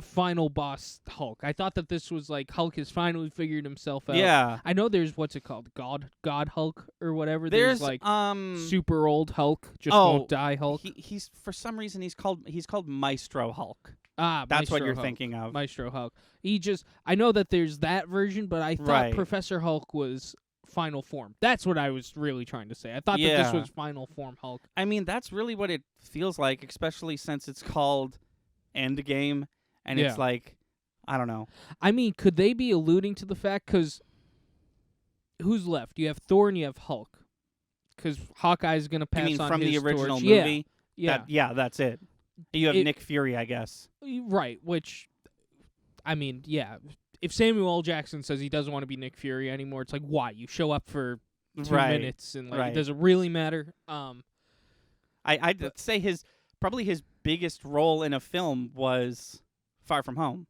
[SPEAKER 2] final boss Hulk. I thought that this was like Hulk has finally figured himself out.
[SPEAKER 1] Yeah.
[SPEAKER 2] I know there's what's it called? God Hulk or whatever.
[SPEAKER 1] There's
[SPEAKER 2] like super old Hulk, won't die Hulk.
[SPEAKER 1] He's for some reason he's called Maestro Hulk.
[SPEAKER 2] That's
[SPEAKER 1] what you're
[SPEAKER 2] Hulk.
[SPEAKER 1] Thinking of.
[SPEAKER 2] Maestro Hulk. I know that there's that version, but I thought Professor Hulk was final form. That's what I was really trying to say. I thought that this was final form Hulk.
[SPEAKER 1] I mean, that's really what it feels like, especially since it's called End Game. And it's like, I don't know.
[SPEAKER 2] I mean, could they be alluding to the fact, because who's left? You have Thor and you have Hulk. Because Hawkeye's going to pass on
[SPEAKER 1] from
[SPEAKER 2] his
[SPEAKER 1] the original
[SPEAKER 2] torch.
[SPEAKER 1] movie?
[SPEAKER 2] Yeah.
[SPEAKER 1] That's it. You have Nick Fury, I guess.
[SPEAKER 2] Right, which, I mean, yeah. If Samuel L. Jackson says he doesn't want to be Nick Fury anymore, it's like, why? You show up for 2 minutes and, like, does it really matter?
[SPEAKER 1] I'd say probably his biggest role in a film was Far From Home.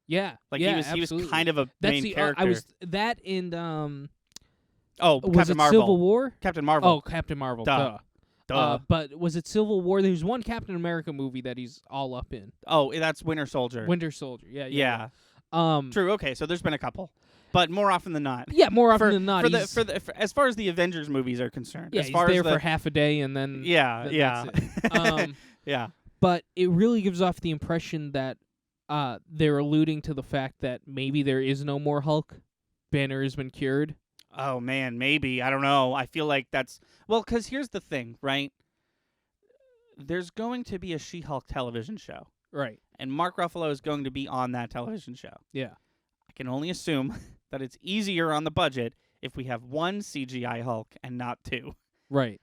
[SPEAKER 2] Yeah.
[SPEAKER 1] Like,
[SPEAKER 2] he
[SPEAKER 1] was kind of a main character.
[SPEAKER 2] I was that in,
[SPEAKER 1] was
[SPEAKER 2] Captain
[SPEAKER 1] Marvel.
[SPEAKER 2] Civil War?
[SPEAKER 1] Captain Marvel.
[SPEAKER 2] Oh, Captain Marvel. Duh. But was it Civil War? There's one Captain America movie that he's all up in.
[SPEAKER 1] Oh, that's Winter Soldier.
[SPEAKER 2] Winter Soldier. Yeah.
[SPEAKER 1] True. Okay, so there's been a couple, but more often than not.
[SPEAKER 2] Yeah, more often than not.
[SPEAKER 1] For as far as the Avengers movies are concerned.
[SPEAKER 2] Yeah,
[SPEAKER 1] as far
[SPEAKER 2] he's there
[SPEAKER 1] as
[SPEAKER 2] for half a day and then.
[SPEAKER 1] Yeah.
[SPEAKER 2] That's it.
[SPEAKER 1] Yeah.
[SPEAKER 2] But it really gives off the impression that they're alluding to the fact that maybe there is no more Hulk. Banner has been cured.
[SPEAKER 1] Oh, man, maybe. I don't know. I feel like that's... Well, because here's the thing, right? There's going to be a She-Hulk television show.
[SPEAKER 2] Right.
[SPEAKER 1] And Mark Ruffalo is going to be on that television show.
[SPEAKER 2] Yeah.
[SPEAKER 1] I can only assume that it's easier on the budget if we have one CGI Hulk and not 2.
[SPEAKER 2] Right.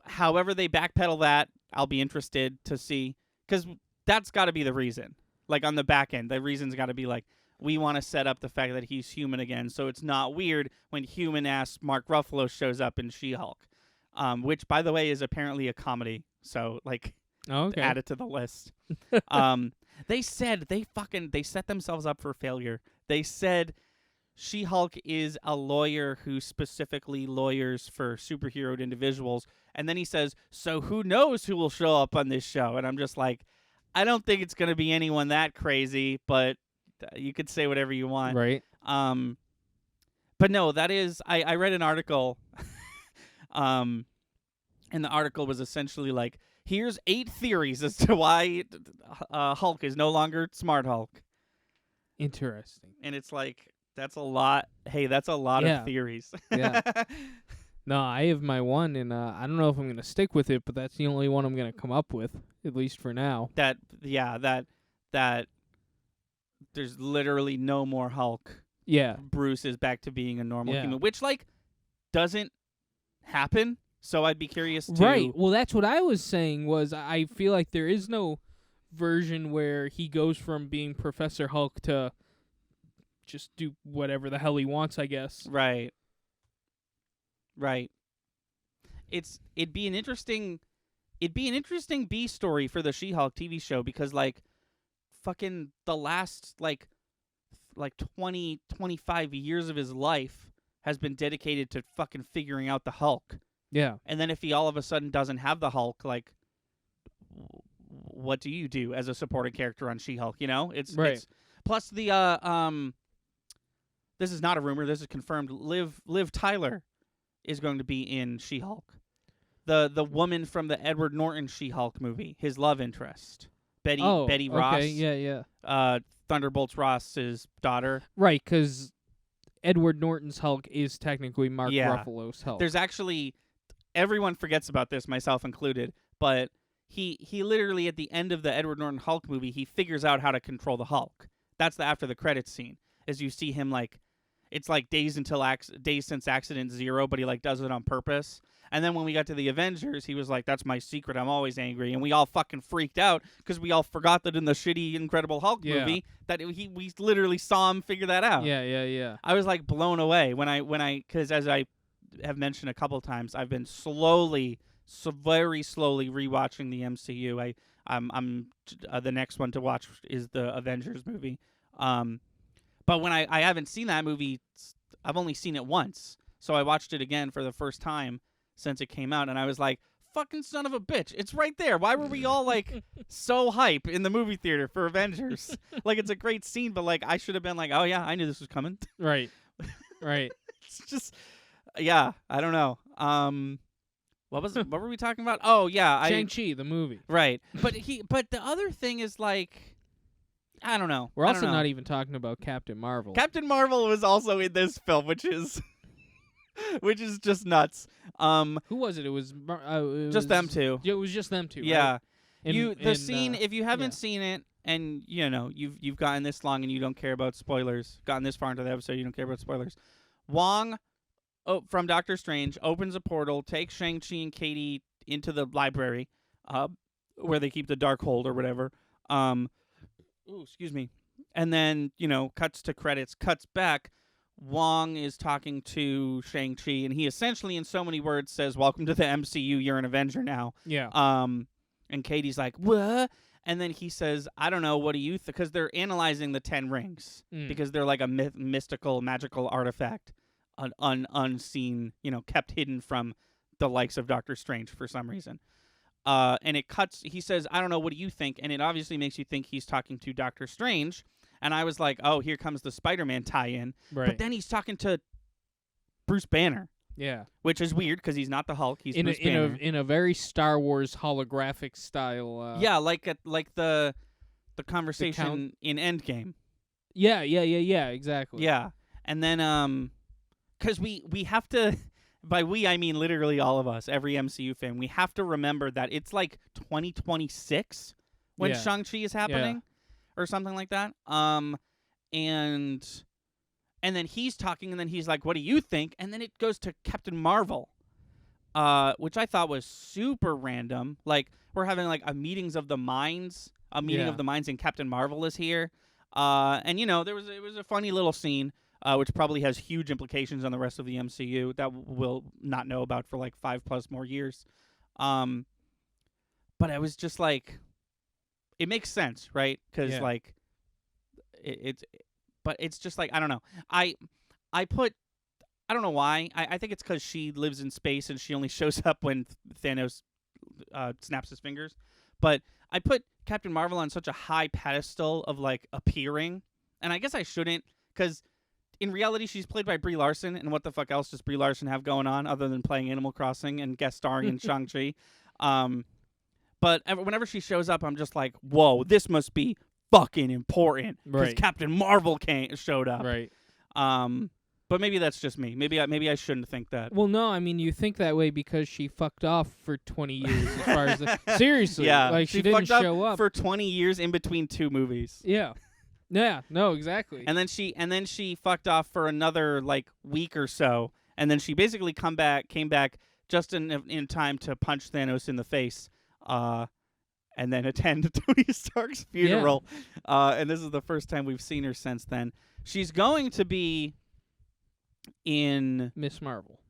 [SPEAKER 1] However they backpedal that, I'll be interested to see. Because that's got to be the reason. Like, on the back end, the reason's got to be like, we want to set up the fact that he's human again, so it's not weird when human-ass Mark Ruffalo shows up in She-Hulk, which, by the way, is apparently a comedy. So, like, add it to the list. They said they set themselves up for failure. They said She-Hulk is a lawyer who specifically lawyers for superheroed individuals, and then he says, so who knows who will show up on this show? And I'm just like, I don't think it's going to be anyone that crazy, but you could say whatever you want.
[SPEAKER 2] Right.
[SPEAKER 1] But no, that is... I read an article, and the article was essentially like, here's 8 theories as to why Hulk is no longer Smart Hulk.
[SPEAKER 2] Interesting.
[SPEAKER 1] And it's like, that's a lot. Hey, that's a lot of theories.
[SPEAKER 2] Yeah. No, I have my one, and I don't know if I'm going to stick with it, but that's the only one I'm going to come up with, at least for now.
[SPEAKER 1] That there's literally no more Hulk.
[SPEAKER 2] Yeah.
[SPEAKER 1] Bruce is back to being a normal human, which, like, doesn't happen. So I'd be curious to...
[SPEAKER 2] Right. Well, that's what I was saying, was I feel like there is no version where he goes from being Professor Hulk to just do whatever the hell he wants, I guess.
[SPEAKER 1] Right. It'd be an interesting B story for the She-Hulk TV show, because, like, fucking the last like 20, 25 years of his life has been dedicated to fucking figuring out the Hulk.
[SPEAKER 2] Yeah.
[SPEAKER 1] And then if he all of a sudden doesn't have the Hulk, like, what do you do as a supporting character on She-Hulk? You know, it's plus the this is not a rumor. This is confirmed. Liv Tyler is going to be in She-Hulk. The woman from the Edward Norton She-Hulk movie, his love interest. Betty Ross.
[SPEAKER 2] Okay, yeah.
[SPEAKER 1] Thunderbolts Ross's daughter.
[SPEAKER 2] Right, because Edward Norton's Hulk is technically Mark Ruffalo's Hulk.
[SPEAKER 1] There's actually... Everyone forgets about this, myself included, but he literally, at the end of the Edward Norton Hulk movie, he figures out how to control the Hulk. That's the after the credits scene, as you see him, like... It's like days since Accident Zero, but he, like, does it on purpose. And then when we got to the Avengers, he was like, that's my secret, I'm always angry. And we all fucking freaked out because we all forgot that in the shitty Incredible Hulk movie that we literally saw him figure that out.
[SPEAKER 2] Yeah. I
[SPEAKER 1] was, like, blown away because as I have mentioned a couple times, I've been very slowly rewatching the MCU. I'm the next one to watch is the Avengers movie. But when I haven't seen that movie, I've only seen it once. So I watched it again for the first time since it came out, and I was like, fucking son of a bitch, it's right there. Why were we all, like, so hype in the movie theater for Avengers? Like, it's a great scene, but, like, I should have been like, oh, yeah, I knew this was coming.
[SPEAKER 2] Right.
[SPEAKER 1] It's just, yeah, I don't know. What were we talking about? Oh, yeah.
[SPEAKER 2] Shang-Chi, the movie.
[SPEAKER 1] Right. But the other thing is, like, I don't know.
[SPEAKER 2] We're also not even talking about Captain Marvel.
[SPEAKER 1] Captain Marvel was also in this film, which is just nuts.
[SPEAKER 2] Who was it? It was
[SPEAKER 1] just them two.
[SPEAKER 2] It was just them two.
[SPEAKER 1] Yeah.
[SPEAKER 2] Right?
[SPEAKER 1] The scene. If you haven't seen it, and you know you've gotten this long and you don't care about spoilers, gotten this far into the episode, you don't care about spoilers. Wong, from Doctor Strange, opens a portal, takes Shang-Chi and Katie into the library, where they keep the Darkhold or whatever. Excuse me. And then, cuts to credits, cuts back. Wong is talking to Shang-Chi, and he essentially, in so many words, says, "Welcome to the MCU. You're an Avenger now."
[SPEAKER 2] Yeah.
[SPEAKER 1] And Katie's like, "What?" And then he says, "I don't know. What do you think?" Because they're analyzing the 10 rings because they're like a mystical, magical artifact, unseen, kept hidden from the likes of Doctor Strange for some reason. And it cuts. He says, "I don't know. What do you think?" And it obviously makes you think he's talking to Doctor Strange. And I was like, "Oh, here comes the Spider-Man tie-in."
[SPEAKER 2] Right.
[SPEAKER 1] But then he's talking to Bruce Banner.
[SPEAKER 2] Yeah.
[SPEAKER 1] Which is weird because he's not the Hulk. He's Bruce Banner.
[SPEAKER 2] In a very Star Wars holographic style.
[SPEAKER 1] Yeah, like the conversation in End Game.
[SPEAKER 2] Yeah, exactly.
[SPEAKER 1] Yeah. And then because we have to, by we I mean literally all of us, every MCU fan, we have to remember that it's like 2026 when Shang-Chi is happening or something like that. And then he's talking, and then he's like, "What do you think?" And then it goes to Captain Marvel, which I thought was super random. Like, we're having like a meeting of the minds, and Captain Marvel is here. And it was a funny little scene, which probably has huge implications on the rest of the MCU that we'll not know about for like 5+ more years. But I was just like, it makes sense, right? Because like, but it's just like, I don't know. I don't know why. I think it's because she lives in space and she only shows up when Thanos snaps his fingers. But I put Captain Marvel on such a high pedestal of like appearing, and I guess I shouldn't, because in reality she's played by Brie Larson, and what the fuck else does Brie Larson have going on other than playing Animal Crossing and guest starring in Shang-Chi? But whenever she shows up, I'm just like, whoa, this must be fucking important because Captain Marvel showed up.
[SPEAKER 2] Right.
[SPEAKER 1] But maybe that's just me. Maybe I shouldn't think that.
[SPEAKER 2] Well, no, I mean, you think that way because she fucked off for 20 years as far as seriously.
[SPEAKER 1] Yeah.
[SPEAKER 2] Like she didn't show up
[SPEAKER 1] for 20 years in between 2 movies.
[SPEAKER 2] Yeah. Yeah, no, exactly.
[SPEAKER 1] And then she fucked off for another like week or so, and then she basically came back just in time to punch Thanos in the face. And then attend Tony Stark's funeral. Yeah. And this is the first time we've seen her since then. She's going to be in
[SPEAKER 2] Miss Marvel.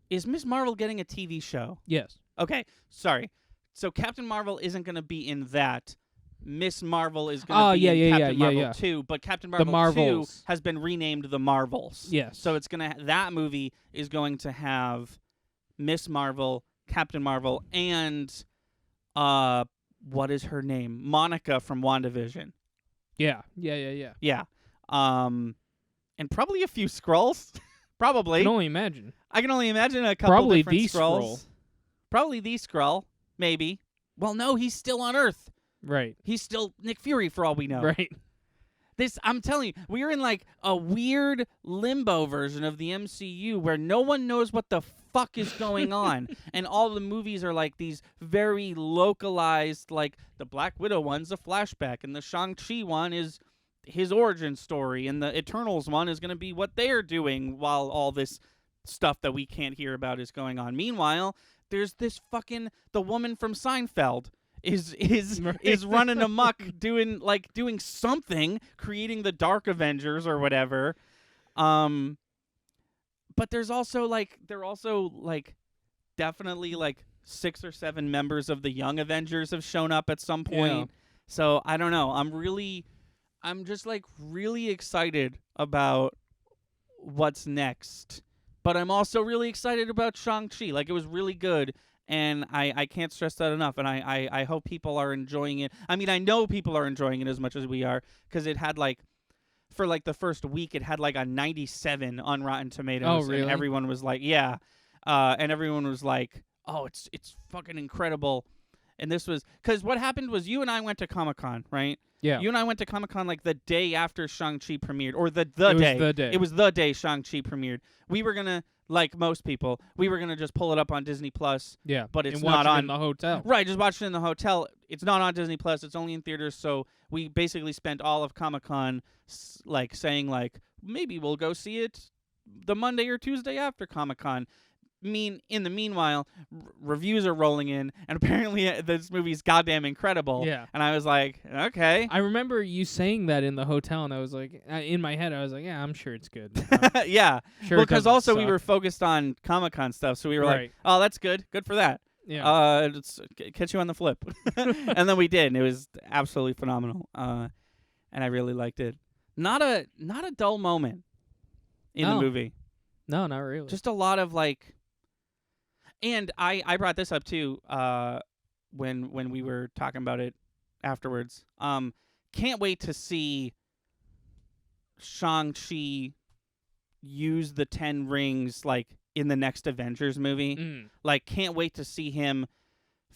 [SPEAKER 1] Is Miss Marvel getting a TV show?
[SPEAKER 2] Yes.
[SPEAKER 1] Okay, sorry. So Captain Marvel isn't going to be in that. Miss Marvel is going to be in Captain Marvel 2, but Captain Marvel 2 has been renamed The Marvels.
[SPEAKER 2] Yes.
[SPEAKER 1] So it's that movie is going to have Miss Marvel, Captain Marvel, and what is her name? Monica from WandaVision.
[SPEAKER 2] Yeah.
[SPEAKER 1] Yeah. And probably a few Skrulls. Probably.
[SPEAKER 2] I can only imagine.
[SPEAKER 1] I can only imagine a couple
[SPEAKER 2] probably
[SPEAKER 1] different
[SPEAKER 2] the
[SPEAKER 1] Skrulls.
[SPEAKER 2] Skrull.
[SPEAKER 1] Probably the Skrull. Maybe. Well, no, he's still on Earth.
[SPEAKER 2] Right.
[SPEAKER 1] He's still Nick Fury for all we know.
[SPEAKER 2] Right.
[SPEAKER 1] I'm telling you, we're in like a weird limbo version of the MCU where no one knows what the fuck is going on. And all the movies are like these very localized, like the Black Widow one's a flashback, and the Shang-Chi one is his origin story, and the Eternals one is going to be what they're doing while all this stuff that we can't hear about is going on. Meanwhile, there's this fucking, the woman from Seinfeld is running amok doing something, creating the Dark Avengers or whatever. But they're also definitely like 6 or 7 members of the Young Avengers have shown up at some point. Yeah. So I don't know. I'm just like really excited about what's next. But I'm also really excited about Shang-Chi. Like, it was really good. And I can't stress that enough. And I hope people are enjoying it. I mean, I know people are enjoying it as much as we are, because it had like, for like the first week, it had like a 97 on Rotten Tomatoes.
[SPEAKER 2] Oh, really?
[SPEAKER 1] And everyone was like, yeah. And everyone was like, oh, it's fucking incredible. And this was, because what happened was you and I went to Comic-Con, right?
[SPEAKER 2] Yeah.
[SPEAKER 1] You and I went to Comic-Con like the day after Shang-Chi premiered, or the
[SPEAKER 2] day.
[SPEAKER 1] It was the day Shang-Chi premiered. We were going to, like most people, we were going to just pull it up on Disney Plus.
[SPEAKER 2] Yeah.
[SPEAKER 1] But it's
[SPEAKER 2] and
[SPEAKER 1] not
[SPEAKER 2] watch
[SPEAKER 1] on
[SPEAKER 2] it in the hotel.
[SPEAKER 1] Right, just watch it in the hotel. It's not on Disney Plus. It's only in theaters. So we basically spent all of Comic-Con saying maybe we'll go see it the Monday or Tuesday after Comic-Con. in the meanwhile, reviews are rolling in, and apparently this movie's goddamn incredible.
[SPEAKER 2] Yeah.
[SPEAKER 1] And I was like, okay.
[SPEAKER 2] I remember you saying that in the hotel, and I was like, in my head, I was like, yeah, I'm sure it's good.
[SPEAKER 1] Yeah.
[SPEAKER 2] Sure.
[SPEAKER 1] Well, because also we
[SPEAKER 2] suck.
[SPEAKER 1] were focused on Comic-Con stuff, so we were like,
[SPEAKER 2] Right.
[SPEAKER 1] oh, that's good. Good for that.
[SPEAKER 2] Yeah.
[SPEAKER 1] Let's catch you on the flip. And then we did, and it was absolutely phenomenal. And I really liked it. Not a dull moment in the movie.
[SPEAKER 2] No, not really.
[SPEAKER 1] Just a lot of like. And I brought this up too when we were talking about it afterwards. Can't wait to see Shang-Chi use the 10 rings like in the next Avengers movie. Like, can't wait to see him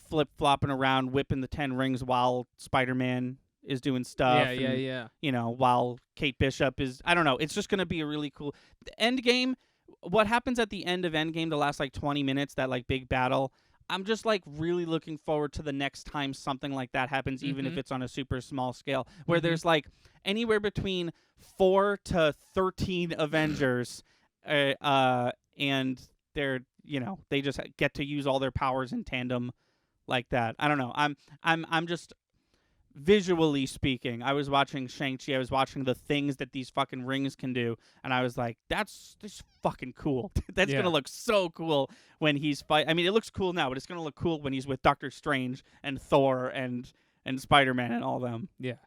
[SPEAKER 1] flip-flopping around, whipping the 10 rings while Spider-Man is doing stuff.
[SPEAKER 2] Yeah.
[SPEAKER 1] You know, while Kate Bishop is... I don't know. It's just going to be a really cool... End Game... What happens at the end of Endgame, the last, like, 20 minutes, that, like, big battle, I'm just, like, really looking forward to the next time something like that happens, even if it's on a super small scale, where there's, like, anywhere between 4 to 13 Avengers, and they're, you know, they just get to use all their powers in tandem like that. I don't know. I'm just... Visually speaking, I was watching Shang-Chi, I was watching the things that these fucking rings can do, and I was like, that's fucking cool. That's going to look so cool when he's I mean, it looks cool now, but it's going to look cool when he's with Doctor Strange and Thor and Spider-Man and all them.
[SPEAKER 2] Yeah.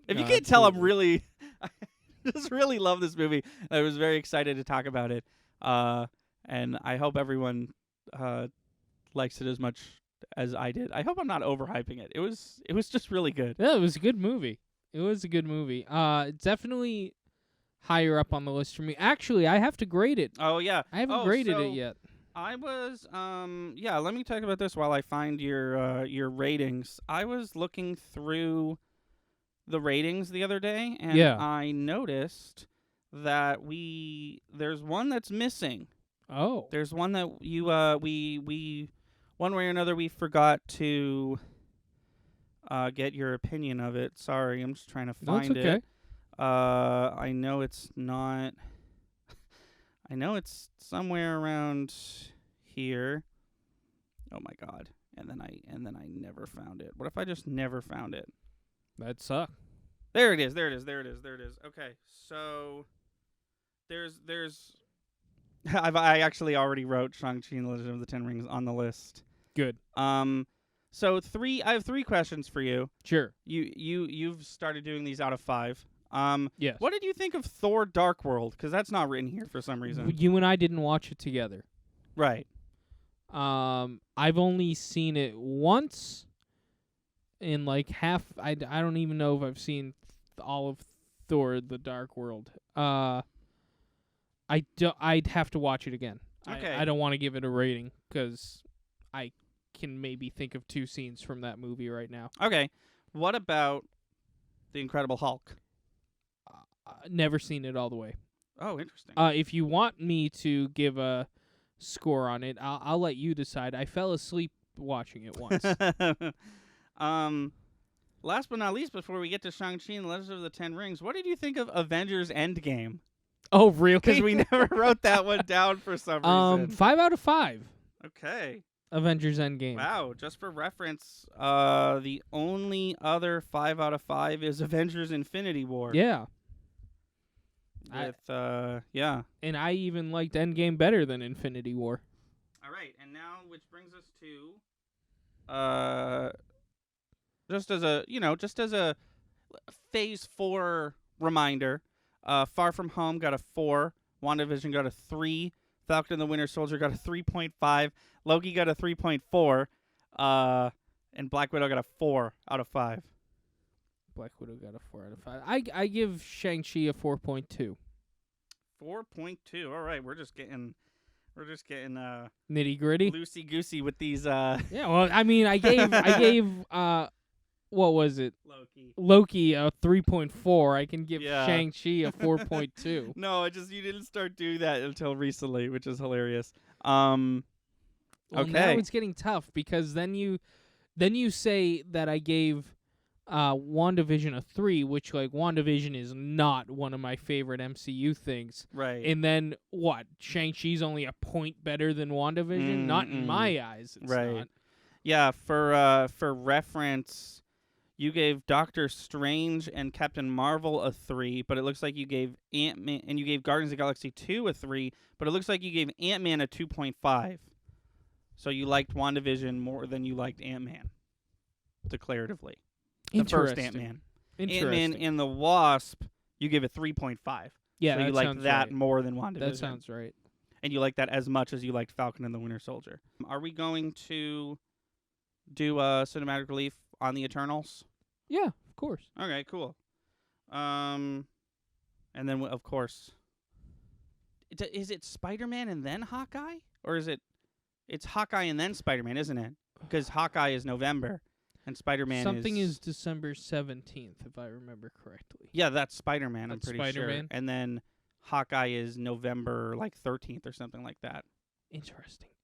[SPEAKER 1] If you can't tell, I'm really... I just really love this movie. I was very excited to talk about it, and I hope everyone likes it as much as I did. I hope I'm not overhyping it. It was just really good.
[SPEAKER 2] Yeah, it was a good movie. Definitely higher up on the list for me. Actually, I have to grade it.
[SPEAKER 1] Oh yeah.
[SPEAKER 2] I haven't graded it yet.
[SPEAKER 1] I was yeah, let me talk about this while I find your ratings. I was looking through the ratings the other day, and I noticed that there's one that's missing.
[SPEAKER 2] Oh.
[SPEAKER 1] There's one that we one way or another, we forgot to get your opinion of it. Sorry, I'm just trying to find it. I know it's not... I know it's somewhere around here. Oh my god. And then I never found it. What if I just never found it?
[SPEAKER 2] That'd suck.
[SPEAKER 1] There it is. Okay, so... There's... I actually already wrote Shang-Chi and the Legend of the Ten Rings on the list.
[SPEAKER 2] Good.
[SPEAKER 1] So I have 3 questions for you.
[SPEAKER 2] Sure.
[SPEAKER 1] You've started doing these out of 5.
[SPEAKER 2] Yes.
[SPEAKER 1] What did you think of Thor: Dark World? Because that's not written here for some reason.
[SPEAKER 2] You and I didn't watch it together.
[SPEAKER 1] Right.
[SPEAKER 2] I've only seen it once in like half. I don't even know if I've seen all of Thor: The Dark World. I'd have to watch it again.
[SPEAKER 1] Okay.
[SPEAKER 2] I don't want to give it a rating because I can maybe think of 2 scenes from that movie right now.
[SPEAKER 1] Okay. What about The Incredible Hulk?
[SPEAKER 2] Never seen it all the way.
[SPEAKER 1] Oh, interesting.
[SPEAKER 2] If you want me to give a score on it, I'll let you decide. I fell asleep watching it once.
[SPEAKER 1] Last but not least, before we get to Shang-Chi and the Legend of the Ten Rings, what did you think of Avengers End Game?
[SPEAKER 2] Oh, really?
[SPEAKER 1] Because we never wrote that one down for some reason.
[SPEAKER 2] 5 out of 5.
[SPEAKER 1] Okay.
[SPEAKER 2] Avengers End Game.
[SPEAKER 1] Wow, just for reference, the only other 5 out of 5 is Avengers Infinity War.
[SPEAKER 2] Yeah.
[SPEAKER 1] Yeah.
[SPEAKER 2] And I even liked Endgame better than Infinity War.
[SPEAKER 1] All right, and now which brings us to just as a Phase 4 reminder, Far From Home got a 4, WandaVision got a 3, Falcon and the Winter Soldier got a 3.5, Loki got a 3.4, and Black Widow got a 4 out of 5.
[SPEAKER 2] Black Widow got a 4 out of 5. I give Shang-Chi a 4.2.
[SPEAKER 1] 4.2. All right, we're just getting
[SPEAKER 2] nitty gritty,
[SPEAKER 1] loosey goosey with these.
[SPEAKER 2] Yeah, well, I mean, I gave what was it? Loki a 3.4. I can give Shang-Chi a 4.2.
[SPEAKER 1] No, you didn't start doing that until recently, which is hilarious.
[SPEAKER 2] Well,
[SPEAKER 1] okay.
[SPEAKER 2] Now it's getting tough because then you say that I gave WandaVision a 3, which, like, WandaVision is not one of my favorite MCU things.
[SPEAKER 1] Right.
[SPEAKER 2] And then, what? Shang-Chi's only a point better than WandaVision? Not in my eyes, it's not.
[SPEAKER 1] Yeah, for reference, you gave Doctor Strange and Captain Marvel a 3, but it looks like you gave Ant-Man, and you gave Guardians of the Galaxy 2 a 3, but it looks like you gave Ant-Man a 2.5. So you liked WandaVision more than you liked Ant-Man, declaratively. The first Ant-Man. Ant-Man and the Wasp, you give a 3.5.
[SPEAKER 2] Yeah,
[SPEAKER 1] so you liked that
[SPEAKER 2] right.
[SPEAKER 1] more than WandaVision.
[SPEAKER 2] That sounds right.
[SPEAKER 1] And you like that as much as you liked Falcon and the Winter Soldier. Are we going to do a cinematic relief on the Eternals?
[SPEAKER 2] Yeah, of course.
[SPEAKER 1] Okay, cool. And then, of course, is it Spider-Man and then Hawkeye? Or is it's Hawkeye and then Spider-Man, isn't it? Because Hawkeye is November. And Spider-Man
[SPEAKER 2] Something is December 17th, if I remember correctly.
[SPEAKER 1] Yeah, that's Spider-Man, I'm pretty
[SPEAKER 2] Spider-Man?
[SPEAKER 1] sure. And then Hawkeye is November, 13th or something like that.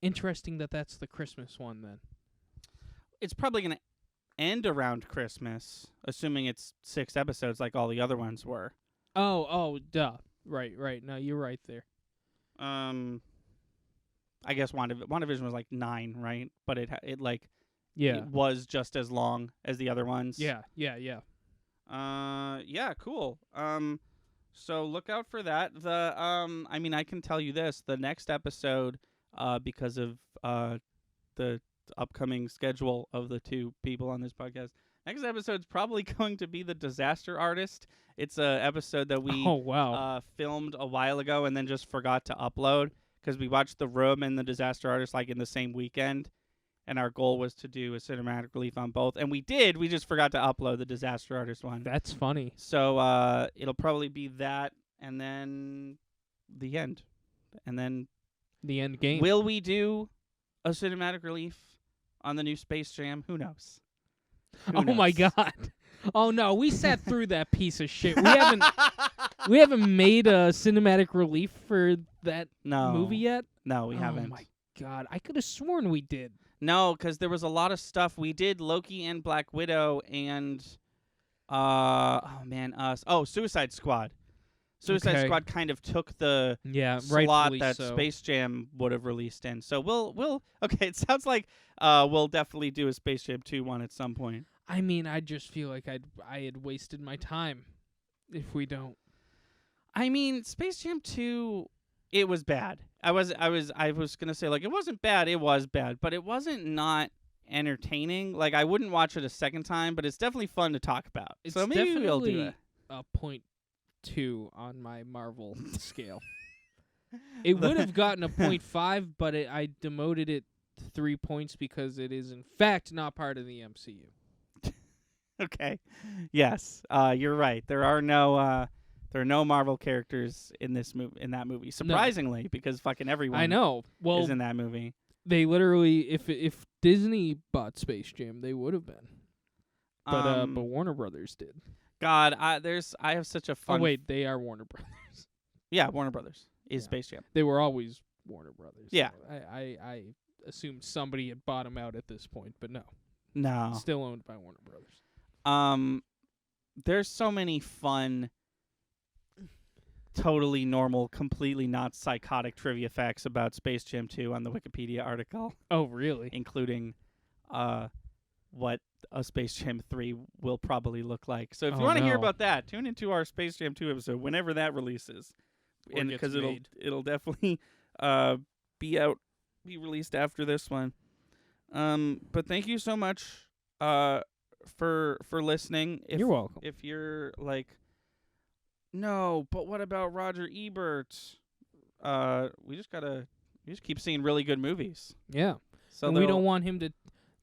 [SPEAKER 2] Interesting that that's the Christmas one, then.
[SPEAKER 1] It's probably going to end around Christmas, assuming it's 6 episodes like all the other ones were.
[SPEAKER 2] Oh, duh. Right. No, you're right there.
[SPEAKER 1] I guess WandaVision was 9, right? But it
[SPEAKER 2] it
[SPEAKER 1] was just as long as the other ones.
[SPEAKER 2] Yeah.
[SPEAKER 1] Yeah, cool. So look out for that. I can tell you this, the next episode, because of the upcoming schedule of the two people on this podcast, next episode's probably going to be The Disaster Artist. It's a episode that we filmed a while ago and then just forgot to upload because we watched The Room and The Disaster Artist in the same weekend. And our goal was to do a cinematic relief on both. And we did. We just forgot to upload the Disaster Artist one.
[SPEAKER 2] That's funny.
[SPEAKER 1] So it'll probably be that and then the end. And then
[SPEAKER 2] the end game.
[SPEAKER 1] Will we do a cinematic relief on the new Space Jam? Who knows?
[SPEAKER 2] Who knows? My God. Oh, no. We sat through that piece of shit. We haven't made a cinematic relief for that movie yet?
[SPEAKER 1] No, we haven't.
[SPEAKER 2] Oh, my God. I could have sworn we did.
[SPEAKER 1] No, because there was a lot of stuff. We did Loki and Black Widow and, Suicide Squad. Suicide Squad kind of took the slot that Space Jam would have released in. So we'll it sounds like we'll definitely do a Space Jam 2 one at some point.
[SPEAKER 2] I mean, I just feel like I had wasted my time if we don't.
[SPEAKER 1] I mean, Space Jam 2, it was bad. I was gonna say it wasn't bad. It was bad, but it wasn't not entertaining. I wouldn't watch it a second time, but it's definitely fun to talk about.
[SPEAKER 2] It's
[SPEAKER 1] so maybe we'll do it.
[SPEAKER 2] A 0.2 on my Marvel scale. It would have gotten a 0.5, but I demoted it 3 points because it is in fact not part of the MCU.
[SPEAKER 1] Okay. Yes. You're right. There are no Marvel characters in that movie. Surprisingly, because fucking everyone is in that movie.
[SPEAKER 2] They literally, if Disney bought Space Jam, they would have been. But Warner Brothers did.
[SPEAKER 1] God, I have such a fun.
[SPEAKER 2] Oh wait, they are Warner Brothers.
[SPEAKER 1] Yeah, Warner Brothers is Space Jam.
[SPEAKER 2] They were always Warner Brothers.
[SPEAKER 1] Yeah.
[SPEAKER 2] So I assumed somebody had bought them out at this point, but no.
[SPEAKER 1] No.
[SPEAKER 2] Still owned by Warner Brothers.
[SPEAKER 1] There's so many fun, totally normal, completely not psychotic trivia facts about Space Jam 2 on the Wikipedia article.
[SPEAKER 2] Oh, really?
[SPEAKER 1] Including what a Space Jam 3 will probably look like. So if you want to hear about that, tune into our Space Jam 2 episode whenever that releases. And because it'll definitely be released after this one. But thank you so much for listening.
[SPEAKER 2] You're welcome.
[SPEAKER 1] If you're no, but what about Roger Ebert? We just keep seeing really good movies.
[SPEAKER 2] Yeah. So and we don't want him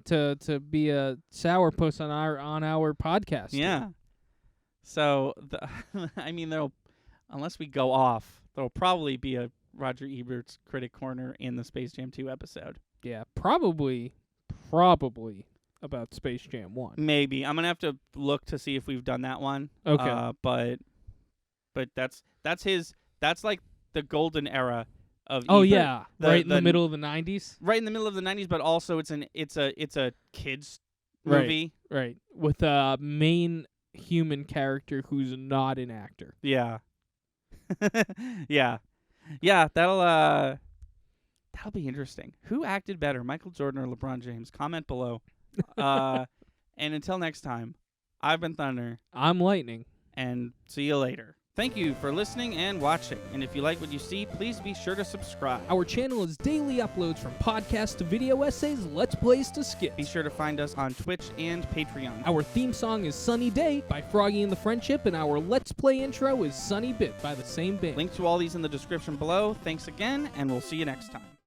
[SPEAKER 2] to be a sourpuss on our podcast.
[SPEAKER 1] Yeah. Too. So unless we go off, there'll probably be a Roger Ebert's Critic Corner in the Space Jam 2 episode.
[SPEAKER 2] Yeah, probably about Space Jam 1.
[SPEAKER 1] Maybe. I'm going to have to look to see if we've done that one.
[SPEAKER 2] Okay.
[SPEAKER 1] But that's like the golden era of
[SPEAKER 2] Oh
[SPEAKER 1] Ebert.
[SPEAKER 2] Yeah, right in the middle of the 90s.
[SPEAKER 1] Right in the middle of the 90s, but also it's a kids movie.
[SPEAKER 2] Right. With a main human character who's not an actor.
[SPEAKER 1] Yeah. Yeah. Yeah, that'll be interesting. Who acted better, Michael Jordan or LeBron James? Comment below. And until next time, I've been Thunder.
[SPEAKER 2] I'm Lightning.
[SPEAKER 1] And see you later. Thank you for listening and watching. And if you like what you see, please be sure to subscribe.
[SPEAKER 2] Our channel is daily uploads from podcasts to video essays, let's plays to skits.
[SPEAKER 1] Be sure to find us on Twitch and Patreon.
[SPEAKER 2] Our theme song is Sunny Day by Froggy and the Friendship, and our Let's Play intro is Sunny Bit by the same band.
[SPEAKER 1] Link to all these in the description below. Thanks again, and we'll see you next time.